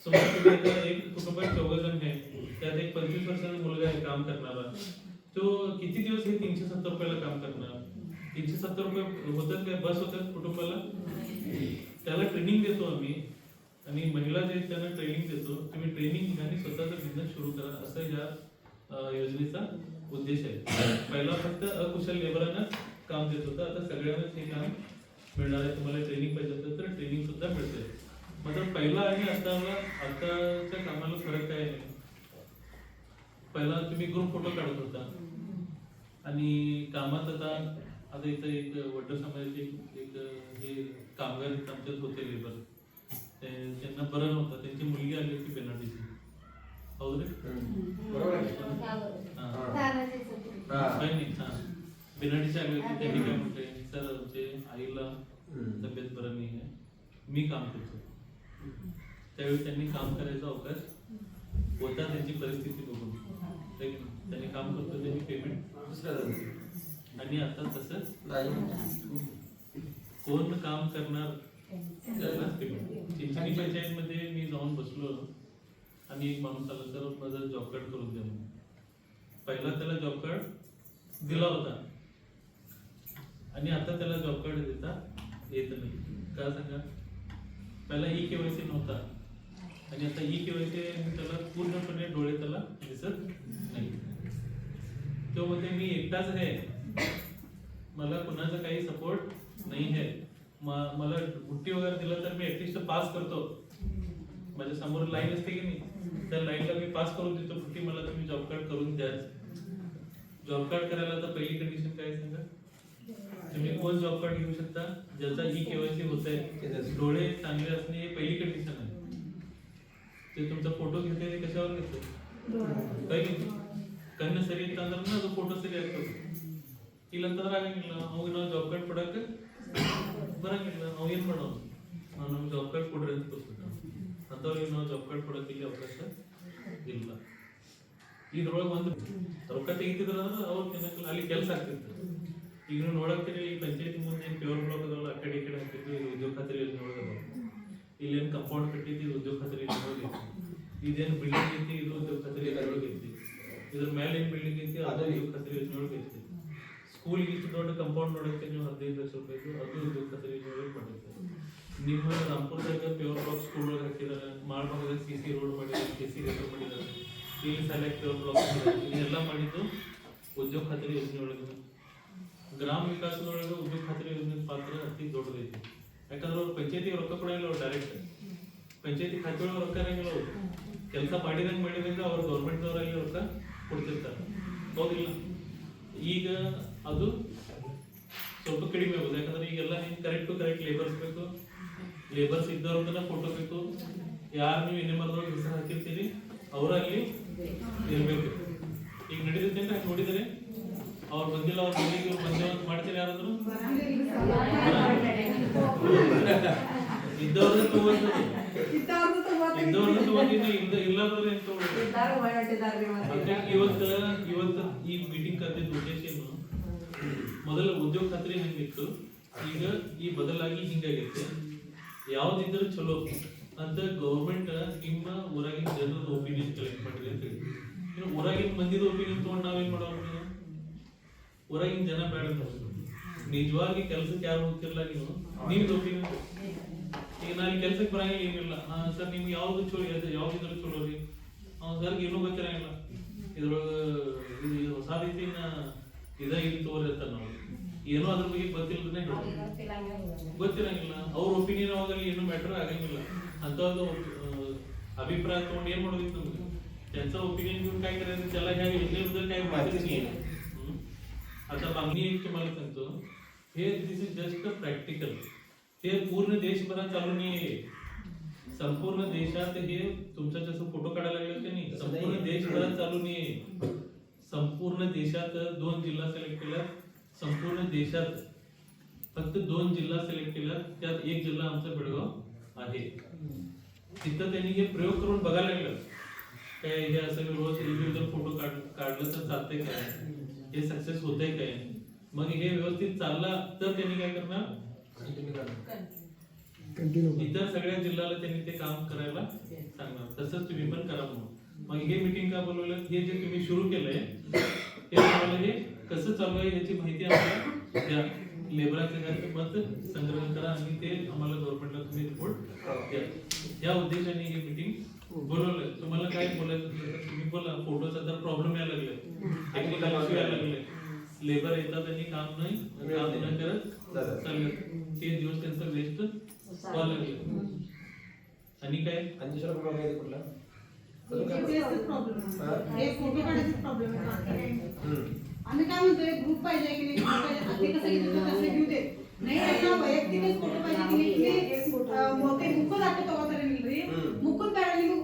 समजा एक कुटुंबात 14 जण आहे, त्यात एक 25 वर्षाचा मुलगा आहे काम करणारा. तो किती दिवस हे 370 रुपयाला काम करणार. 370 रुपये होतात काय, बस होतात कुटुंबाला. त्याला ट्रेनिंग देतो आम्ही आणि महिला जे त्यांना ट्रेनिंग देतो. तुम्ही ट्रेनिंग घ्या आणि स्वतःचा बिझनेस सुरू करा, असं या योजनेचा उद्देश आहे. पहिला फक्त अकुशल लेबरांना काम देत होतं, आता सगळ्यांनाच हे काम मिळणार आहे. तुम्हाला ट्रेनिंग पाहिजे असेल तर ट्रेनिंग सुद्धा मिळते. मात्र पहिला आणि आताच्या कामाला फरक काय आहे, पहिला तुम्ही ग्रुप फोटो काढत होता आणि कामात आता आता इथं एक वड्डर समाजाचे एक हे कामगार आमच्यात होते लेबर, त्यांना बरं नव्हतं, त्यांची मुलगी आली होती बेनाडीची, हौद रे? बरोबर आहे. बेनाडीची आली होती. त्यांनी काय म्हटले, सर आमचे आईला तब्येत बरं नाही आहे, मी काम करतो. त्यावेळी त्यांनी काम करायचा अवकाश होता, त्यांची परिस्थिती बघून त्यांनी काम करतो, त्यांनी पेमेंट. आणि आता तसंच कोण काम करणार त्यालाच पेमेंट. चिंचणी पंचायत मध्ये मी जाऊन बसलो आणि एक माणूस आला, तर माझं जॉब कार्ड करून द्या म्हणून. पहिला त्याला जॉब कार्ड दिला होता आणि आता त्याला जॉब कार्ड देता येत नाही. का सांगा? पहिला ई-केवायसी नव्हता आणि आता ई-केवायसी त्याला पूर्णपणे डोळे त्याला दिसत नाही. तो म्हणते मी एकटाच आहे, मला कुणाचा काही सपोर्ट नाही आहे, मला बुट्टी वगैरे दिलं तर मी ऍटलिस्ट पास करतो. माझ्या समोर लाईन असते की नाही, त्या लाईनला मी पास करून देतो बुट्टी, मला तुम्ही जॉब कार्ड करून द्या. जॉब कार्ड करायला तर पहिली कंडिशन काय सांगा? तुम्ही कोण जॉब कार्ड घेऊ शकता? ज्याचा ई-केवायसी होत आहे, डोळे चांगले असणे ही पहिली कंडिशन आहे. ते तुमचा फोटो घेते ते कशावर घेतो? काही कन्न सरी ಇತ್ತಂದ್ರೆ ಅದು ಫೋಟೋ ಸರಿ ಆಗ್ತದೆ. ಇಲ್ಲಂತಂದ್ರೆ ಆಗಂಗಿಲ್ಲ. ಅವಾಗ ನಾವು ಜಾಬ್ ಕಾರ್ಡ್ ಕೊಡಕ್ಕೆ ಬರಂಗಿಲ್ಲ. ನಾವು ಏನು ಮಾಡೋದು? ನಾವು ನಮ್ಗೆ ಜಾಬ್ ಕಾರ್ಡ್ ಕೊಡ್ರಿ ಅಂತ ಕೊಡ್ಬೇಕು. ಅಂಥವ್ರಿಗೆ ನಾವು ಜಾಬ್ ಕಾರ್ಡ್ ಕೊಡೋಕೆ ಇಲ್ಲಿ ಅವಕಾಶ ಇಲ್ಲ. ಇದ್ರೊಳಗೆ ಒಂದು ರೊಕ್ಕ ತೆಗಿತಿದ್ರ ಅಂದ್ರೆ ಅವ್ರು ತಿನ್ನಕ್ಕೆ ಅಲ್ಲಿ ಕೆಲಸ ಆಗ್ತಿತ್ತು. ಈಗ ನೀವು ನೋಡಕ್ತೀರಿ ಈ ಪಂಚಾಯತಿ ಮುಂದೆ ಪ್ಯೂರ್ ಬ್ಲಾಕ್ ಅದಾವಲ್ಲ, ಆ ಕಡೆ ಈ ಕಡೆ ಹಾಕಿದ್ದು ಇದು ಉದ್ಯೋಗ ಖಾತ್ರಿ ಯೋಜನೆ ಒಳಗದ. ಇಲ್ಲೇನು ಕಂಪೌಂಡ್ ಕಟ್ಟಿದ್ದು ಇದು ಉದ್ಯೋಗ ಖಾತ್ರಿ ಯೋಜನೆ ಒಳಗೆ ಐತಿ. ಇದೇನು ಬಿಲ್ಡಿಂಗ್ ಐತಿ ಇದು ಉದ್ಯೋಗ ಖಾತ್ರಿ ಯೋಜನೆ ಒಳಗೆ ಐತಿ. ಇದ್ರ ಮೇಲೆ ಏನು ಬಿಲ್ಡಿಂಗ್ ಐತಿ ಅದು ಉದ್ಯೋಗ ಖಾತ್ರಿ ಯೋಜನೆ ಒಳಗೆ ಐತಿ. ಸ್ಕೂಲ್ಗೆ ಇಷ್ಟು ದೊಡ್ಡ ಕಂಪೌಂಡ್ ನೋಡಕ್ಕೆ ನೀವು 15 ಲಕ್ಷ ರೂಪಾಯಿ ಅದು ಉದ್ಯೋಗ ಖಾತ್ರಿ ಯೋಜನೆ ಒಳಗೆ ಮಾಡಿರ್ತಾರೆ. ನಿಮ್ಮ ರಾಮಪುರದಾಗ ಪ್ಯೂರ್ ಬ್ಲಾಕ್ ಸ್ಕೂಲ್ ಒಳಗೆ ಹಾಕಿದ್ದಾರೆ, ಮಾಡ್ಬೇಕಾದ್ರೆ CC ರೋಡ್ ಮಾಡಿದ್ದಾರೆ, KC ರೋಡ್ ಮಾಡಿದ್ದಾರೆ, ಇಲ್ಲಿ ಸೆಲೆಕ್ಟ್ ಪ್ಯೂರ್ ಬ್ಲಾಕ್ ಇದೆಲ್ಲ ಮಾಡಿದ್ದು ಉದ್ಯೋಗ ಖಾತ್ರಿ ಯೋಜನೆ ಒಳಗೆ. ಗ್ರಾಮ ವಿಕಾಸದೊಳಗೆ ಉದ್ಯೋಗ ಖಾತ್ರಿ ಯೋಜನೆ ಪಾತ್ರ ಅತಿ ದೊಡ್ಡದೈತಿ. ಯಾಕಂದ್ರೆ ಅವ್ರು ಪಂಚಾಯತಿಗೆ ರೊಕ್ಕ ಕೊಡಂಗಿಲ್ಲ, ಅವ್ರು ಡೈರೆಕ್ಟ್ ಪಂಚಾಯತಿ ಖಾತೆ ಒಳಗೆ ರೊಕ್ಕ ಇರಂಗಿಲ್ಲ. ಅವ್ರು ಕೆಲಸ ಮಾಡಿದಂಗೆ ಅವ್ರು ಗೌರ್ಮೆಂಟ್ದವರಲ್ಲಿ ರೊಕ್ಕ ಕೊಡ್ತಿರ್ತಾರೆ, ಹೌದಿಲ್ಲ? ಈಗ ಅದು ಸ್ವಲ್ಪ ಕಡಿಮೆ ಆಗೋದು. ಯಾಕಂದ್ರೆ ಈಗೆಲ್ಲ ನಿಮ್ಗೆ ಕರೆಕ್ಟ್ ಲೇಬರ್ಸ್ ಬೇಕು, ಲೇಬರ್ಸ್ ಇದ್ದವ್ರನ್ನ ಫೋಟೋ ಬೇಕು. ಯಾರು ನೀವು ಎನ್ಎಂಆರ್ದೊಳಗೆ ಹೆಸರು ಹಾಕಿರ್ತೀರಿ ಅವರಲ್ಲಿ ಇರಬೇಕು. ಈಗ ನಡೀತೈತೆ ಅಂತ ನೋಡಿದರೆ ಅವ್ರು ಬಂದಿಲ್ಲ, ಅವ್ರ ಮನೆಗೆ ಬಂದೇವ ಅಂತ ಮಾಡ್ತೀರಿ. ಯಾರಾದ್ರು ಇದ್ದವ್ರನ್ನ ತಗೋದು, ಇದ್ದವ್ರನ್ನ ತಗೋದಿದ್ದು ಇಲ್ಲದ್ರೆ ಅಂತ ಇವತ್ತು ಈ ಮೀಟಿಂಗ್ ಕರೆದಿದ್ದ ಉದ್ದೇಶ ಏನು? ಮೊದಲ ಉದ್ಯೋಗ ಖಾತ್ರಿ ಹೆಂಗಿತ್ತು, ಈಗ ಈ ಬದಲಾಗಿ ಹಿಂಗಾಗೈತೆ. ಯಾವ್ದಿದ್ರು ಚಲೋ ಅಂತ ಗೌರ್ಮೆಂಟ್ ನಿಮ್ಮ ಊರಾಗಿನ ಜನರದ ಒಪಿನಿಯನ್ ಕಲೆಕ್ಟ್ ಮಾಡ್ರಿ ಅಂತ ಹೇಳಿ. ಇನ್ನು ಊರಾಗಿನ ಮಂದಿದ ಒಪಿನಿಯನ್ ತಗೊಂಡು ನಾವೇನ್ ಮಾಡೋದು? ಊರಾಗಿನ ಜನ ಬೇಡ, ನಿಜವಾಗಿ ಕೆಲ್ಸಕ್ಕೆ ಯಾರು ಹೋಗ್ತಿರ್ಲ, ನಿಮ್ದು ಒಪಿನಿಯನ್. ಈಗ ನಾನು ಕೆಲ್ಸಕ್ಕೆ ಬರಂಗಿಲ್ಲ, ಏನಿಲ್ಲ ಸರ್ ನಿಮ್ಗೆ ಯಾವ್ದು ಚಲೋ, ಯಾವ್ದಿದ್ರು ಚಲೋ ರೀ. ಸರ್ಗೆ ಏನೂ ಗೊತ್ತಿರಂಗಿಲ್ಲ, ಇದ್ರೊಳಗೆ ಇದು ಹೊಸ ರೀತಿನ ಇಲ್ಲಿ ತೋರಿರ್ತಾರೆ. ನಾವು ಏನೋ ಅದ್ರ ಬಗ್ಗೆ ಗೊತ್ತಿರಂಗಿಲ್ಲ. ಅವ್ರ ಒಪಿನಿಯನ್ ಅವಾಗಲ್ಲಿ ಏನು ಮ್ಯಾಟರ್ ಆಗಂಗಿಲ್ಲ. ಅಂತದ್ದು अभिप्राय तोंड ಏನ್ ಮಾಡೋದಿತ್ತು ನಮಗೆ? त्यांचा ओपिनियन घेऊन काय करायचं? त्याला ह्या योजनेबद्दल काय माहितीच नाही. आता मागणी एक तुम्हाला सांगतो, हे दिस इज जस्ट प्रॅक्टिकल. हे पूर्ण देशभरात चालू नाहीये. संपूर्ण देशात हे तुमचा जसं फोटो काढायला लागले की नाही, संपूर्ण देशभरात चालू नाहीये. संपूर्ण देशात 2 जिल्हा सिलेक्ट केला. संपूर्ण देशात फक्त 2 जिल्हा सिलेक्ट केला, त्यात एक जिल्हा आमचा बेळगाव आहे. तिथं त्यांनी हे प्रयोग करून बघायला लागलं काय हे असं रोज रेग्युलर फोटो काढलं तर चालतंय काय, हे सक्सेस होतंय काय. मग हे व्यवस्थित चालला तर त्यांनी काय करणार, इतर सगळ्या जिल्ह्याला त्यांनी ते काम करायला सांगणार. तसंच तुम्ही पण करा म्हणून. मग हे मीटिंग का बोलवलं? हे जे तुम्ही सुरू केलंय हे तुम्हाला हे कसं चालू आहे याची माहिती आम्हाला द्या. लेबरांचं काय मत संग्रह करा आणि ते आम्हाला गव्हर्नमेंटला तुम्ही रिपोर्ट द्या. या उद्देशाने हे मीटिंग बोलवलंय. तुम्हाला काय बोलायचं तुम्ही बोला. फोटोचा तर प्रॉब्लेम यायला लागले, टेक्निकल इश्यू यायला लागले, लेबर येतात आणि काम न करत चालले, ते दिवस त्यांचं वेस्ट व्हायला लागले. आणि काय दुसरा प्रॉब्लेम आहे कुठला? आम्ही काय म्हणतोय ग्रुप पाहिजे की नाही group पाहिजे ते कसं घेतो तसं घेऊ दे नाही त्यांना वैयक्तिकच फोटो पाहिजे की नाही मोठे मुख दाखवतो ತಗೋತಾರೆ ನಿಲ್ರಿ ಮುಖದ ಬೇಡ ನಿಮಗೆ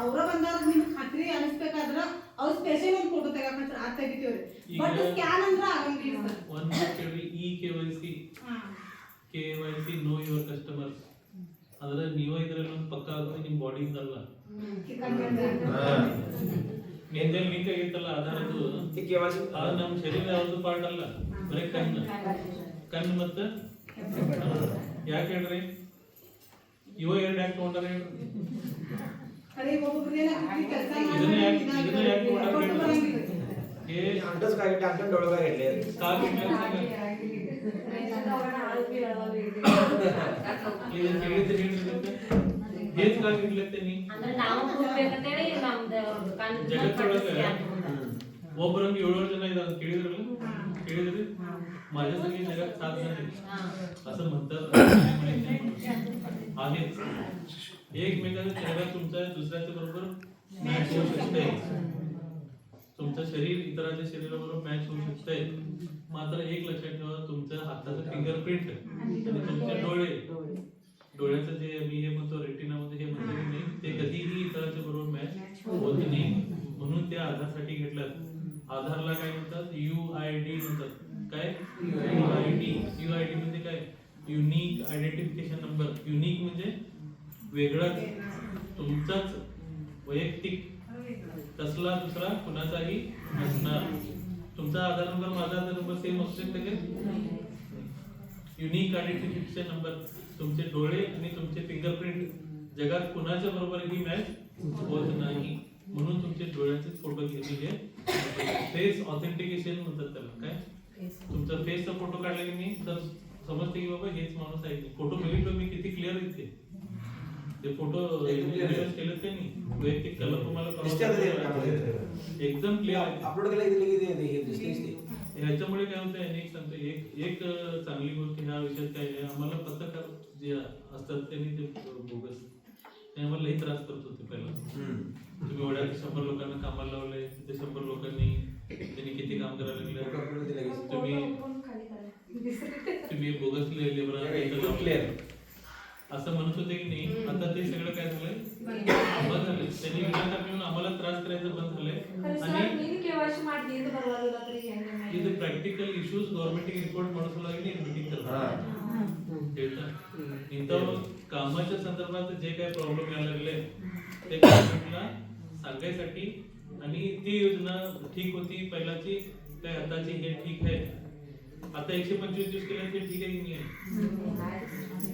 ಅವರ ಬಂದಾಗ ನಿಮಗೆ ಖಾತ್ರಿ ಅನಿಸ್ಬೇಕಾದ್ರೆ ಅವ್ರು ಸ್ಪೆಷಲ್ ಒಂದು ಫೋಟೋ ತೆಗಕಂತ ಆ ತೆಗಿತೀವ್ರಿ ಬಟ್ ಸ್ಕ್ಯಾನ್ ಅಂದ್ರೆ ಆಗಂಗಿಲ್ಲ ಸರ್ ಒಂದು ಕೇಳಿ KYC ನೋ ಯುವರ್ ಕಸ್ಟಮರ್ಸ್ ಅದರ ನೀವು ಇದರಲ್ಲಿ ಒಂದು ಪಕ್ಕ ಆಗೋದು ನಿಮ್ಮ ಬಾಡಿಯಿಂದ ಅಲ್ಲ ಎಂದೇನು ಲಿಂಕ್ ಆಗಿತ್ತಲ್ಲ ಆಧಾರದ್ದು ಅದು ನಮ್ಮ ಶರೀರ ಯಾವ್ದು ಪಾರ್ಟ್ ಅಲ್ಲ ಬರೀ ಕಣ್ಣು ಮತ್ತೆ ಯಾಕೆ ಹೇಳ್ರಿ ಇವ ಎರಡು ಯಾಕೆ ತಗೊಂಡಾರ ಹೇಳ್ರಿ ಇದನ್ನ ಯಾಕೆ ಹೇಗ್ ಕಾಗಿಡ್ಲತ್ತೇನಿ ಅಂದ್ರೆ ನಾವು ಕೂಡ್ಬೇಕಂತೇಳಿ ನಮ್ದು ಜಗತ್ತೊಳಗ ಒಬ್ಬರಂಗೆ 7 जण ಇದಾರೆ ಕೇಳಿದ್ರಿ माझ्या संगे जगात 7 जण आहेत असं म्हणतात आहे एकमेकांचा चेहरा तुमचा दुसऱ्याच्या बरोबर मॅच होऊ शकते तुमचं शरीर इतरांच्या शरीराबरोबर मॅच होऊ शकते मात्र एक लक्षात ठेवा तुमच्या हाताचं फिंगरप्रिंट आणि तुमचे डोळ्याचं जे मी हे म्हणतो रेटिना मध्ये हे म्हणतो की नाही ते कधीही इतरांच्या बरोबर मॅच होत नाही म्हणून ते आधारसाठी घेतलं आधारला काय म्हणतात UID म्हणतात काय UID म्हणजे काय युनिक आयडेंटिफिकेशन नंबर युनिक म्हणजे वेगळाच तुमचाच वैयक्तिक कसला दुसरा कुणाचाही नसणार तुमचा आधार नंबर माझा आधार नंबर सेम असू शकते का युनिक आयडेंटिफिकेशन नंबर तुमचे डोळे आणि तुमचे फिंगरप्रिंट जगात कुणाच्या बरोबरही मॅच होत नाही म्हणून तुमचे डोळ्याचे फोटो घेणे हे फेस ऑथेंटिकेशन म्हणतात त्याला काय तुमचा फेसचा फोटो काढला की मी तर समजते की बाबा हेच माणूस आहे फोटो बघितलो मी किती क्लिअर दिसते ते फोटो केलेत का नाही वैयक्तिक कलर तुम्हाला एकदम क्लिअर अपलोड ह्याच्यामुळे काय होतं एक सांगतो एक चांगली गोष्ट ह्या विषयात काय आहे आम्हाला पत्रकार जे असतात त्यांनी ते बोगस ते आम्हाला लई त्रास करत होते पहिला तुम्ही एवढ्या 100 लोकांना कामाला लावले ते 100 लोकांनी त्यांनी किती काम करायला लागले तुम्ही बोगस लेबर असं म्हणत होते की नाही आता ते सगळं काय झालंय बंद झालंय त्यांनी विनाकारण येऊन आम्हाला त्रास करायचं बंद झालंय आणि ಇದು ಪ್ರಾಕ್ಟಿಕಲ್ ಇಶ್ಯೂಸ್ ಗವರ್ನಮೆಂಟ್ ಗೆ ರಿಪೋರ್ಟ್ ಮಾಡಿಸಲಾಗಿದೆ ಮೀಟಿಂಗ್ करतात इंथव कामाच्या संदर्भात जे काही प्रॉब्लेम यायला लागले ते गव्हर्नमेंटला सांगायसाठी आणि ती योजना ठीक होती पहिलाची काय आताची हे ठीक आहे आता 125 दिवस केलं ते ठीक आहे की नाही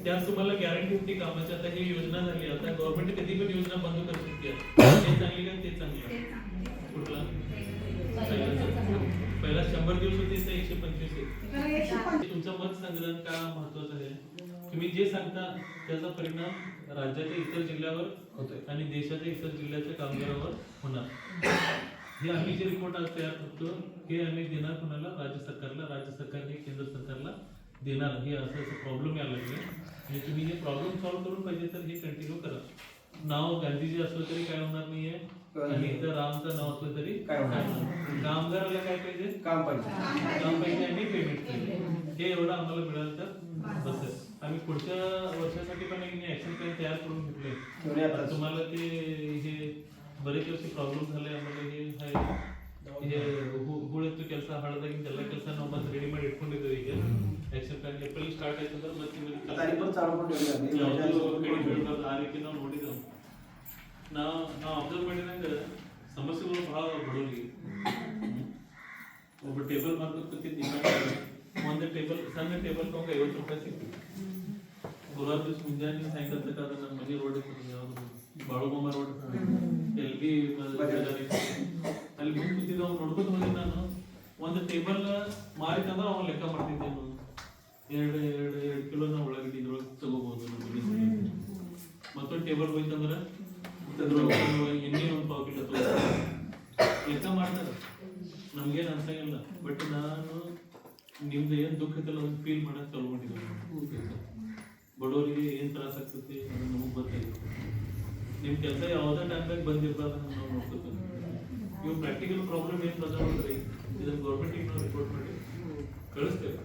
त्यात तुम्हाला गॅरंटी होती कामाची आता ही योजना झाली आता गव्हर्नमेंट कधी पण योजना बंद करू शकते ते चांगली का ते चांगली कुठला पहिला 100 दिवस होते ते 125 तुमचं मत संग्रहण का महत्वाचं आहे तुम्ही जे सांगता त्याचा परिणाम राज्याच्या इतर जिल्ह्यावर होतोय आणि देशाच्या इतर जिल्ह्याच्या कामगारावर होणार हे आम्ही जे रिपोर्ट आज तयार करतो हे आम्ही देणार कोणाला राज्य सरकारने केंद्र सरकारला देणार हे असं प्रॉब्लेम यायला लागले आणि तुम्ही हे प्रॉब्लेम सॉल्व्ह करून पाहिजे तर हे कंटिन्यू करा नाव गांधीजी असलं तरी काय होणार नाहीये आणि इथं रामचं नाव असलं तरी काय होणार कामगाराला काय पाहिजे काम पाहिजे आणि पेमेंट पाहिजे हे एवढं आम्हाला मिळालं तर बस आम्ही पुढच्या वर्षासाठी पण एक ऍक्शन प्लॅन तयार करून घेतले तुम्हाला ते हे बरेच वर्ष प्रॉब्लेम झाले ಆಮೇಲೆ हे ಹೂಳಿತ್ತು ಕೆಲಸ ಹಾಳದಾಗಿ ಎಲ್ಲ ಕೆಲಸ ನಾವು ಮತ್ತೆ ರೆಡಿ ಮಾಡಿ ಇಟ್ಕೊಂಡಿದ್ದೀವಿ ಈಗ ಆಕ್ಷನ್ ಪ್ಲಾನ್ ಏಪ್ರಿಲ್ ಸ್ಟಾರ್ಟ್ ಆಯ್ತು ಅಂದ್ರೆ ಮತ್ತೆ ಆ ರೀತಿ ನಾವು ನೋಡಿದ್ದೆವು ನಾವು ಅಬ್ಸರ್ವ್ ಮಾಡಿದಂಗೆ ಸಮಸ್ಯೆಗಳು ಬಹಳ ಬಡವರಿಗೆ ಒಬ್ಬ ಟೇಬಲ್ ಮಾರ್ಕೆಟ್ ಕೂತಿದ್ದು ಒಂದು ಟೇಬಲ್ ಸಣ್ಣ ಟೇಬಲ್ ತಗೊಂಡು 50 ರೂಪಾಯಿ ಸಿಕ್ತು ಗುರುವಾರ ದಿವಸ ಮುಂಜಾನೆ ಸಾಯಂಕಾಲ ತನಕ ಅದನ್ನ ನಮ್ಮ ಮನೆ ರೋಡ್ ಯಾವುದು ಬಾಳುಗೊಮ್ಮ ರೋಡ್ LB ಅಲ್ಲಿ ಮುಂದೆ ಕೂತಿದ್ದ ಅವ್ನು ನೋಡ್ಕೊತ ಹೋಗಿ ನಾನು ಒಂದು ಟೇಬಲ್ ಮಾರಿತಂದ್ರೆ ಅವ್ನು ಲೆಕ್ಕ ಮಾಡ್ತಿದ್ದೆ ನಾನು 2 ಕಿಲೋನ ಒಳಗಿದ್ದು ಇದ್ರೊಳಗೆ ತಗೋಬಹುದು ಮತ್ತೊಂದು ಟೇಬಲ್ ಹೋಯ್ತಂದ್ರೆ ಎಣ್ಣೆ ಒಂದು ಪಾವು ಕಿಲೋ ಲೆಕ್ಕ ಮಾಡ್ತಾರೆ ನಮ್ಗೇನು ಅನ್ಸಂಗಿಲ್ಲ ಬಟ್ ನಾನು ನಿಮ್ದು ಏನು ದುಃಖ ಐತಲ್ಲ ಅದನ್ನ ಫೀಲ್ ಮಾಡಕ್ ಚಾಲು ಮಾಡಿದ್ದೆ ಬಡವರಿಗೆ ಏನು ತ್ರಾಸ ಆಗ್ತೈತಿ ಅದು ನಮಗೆ ಗೊತ್ತಾಗಿತ್ತು ನಿಮ್ಮ ಕೆಲಸ ಯಾವುದೇ ಟೈಮ್ದಾಗ ಬಂದಿರ್ಬಾರ್ದು ನಾವು ನೋಡ್ಕೊತೀವಿ ಇವು ಪ್ರಾಕ್ಟಿಕಲ್ ಪ್ರಾಬ್ಲಮ್ ಏನು ಬರ್ತಾವ್ರಿ ಇದನ್ನ ಗೌರ್ಮೆಂಟಿಗೆ ನಾವು ರಿಪೋರ್ಟ್ ಮಾಡಿ ಕಳಿಸ್ತೇವೆ.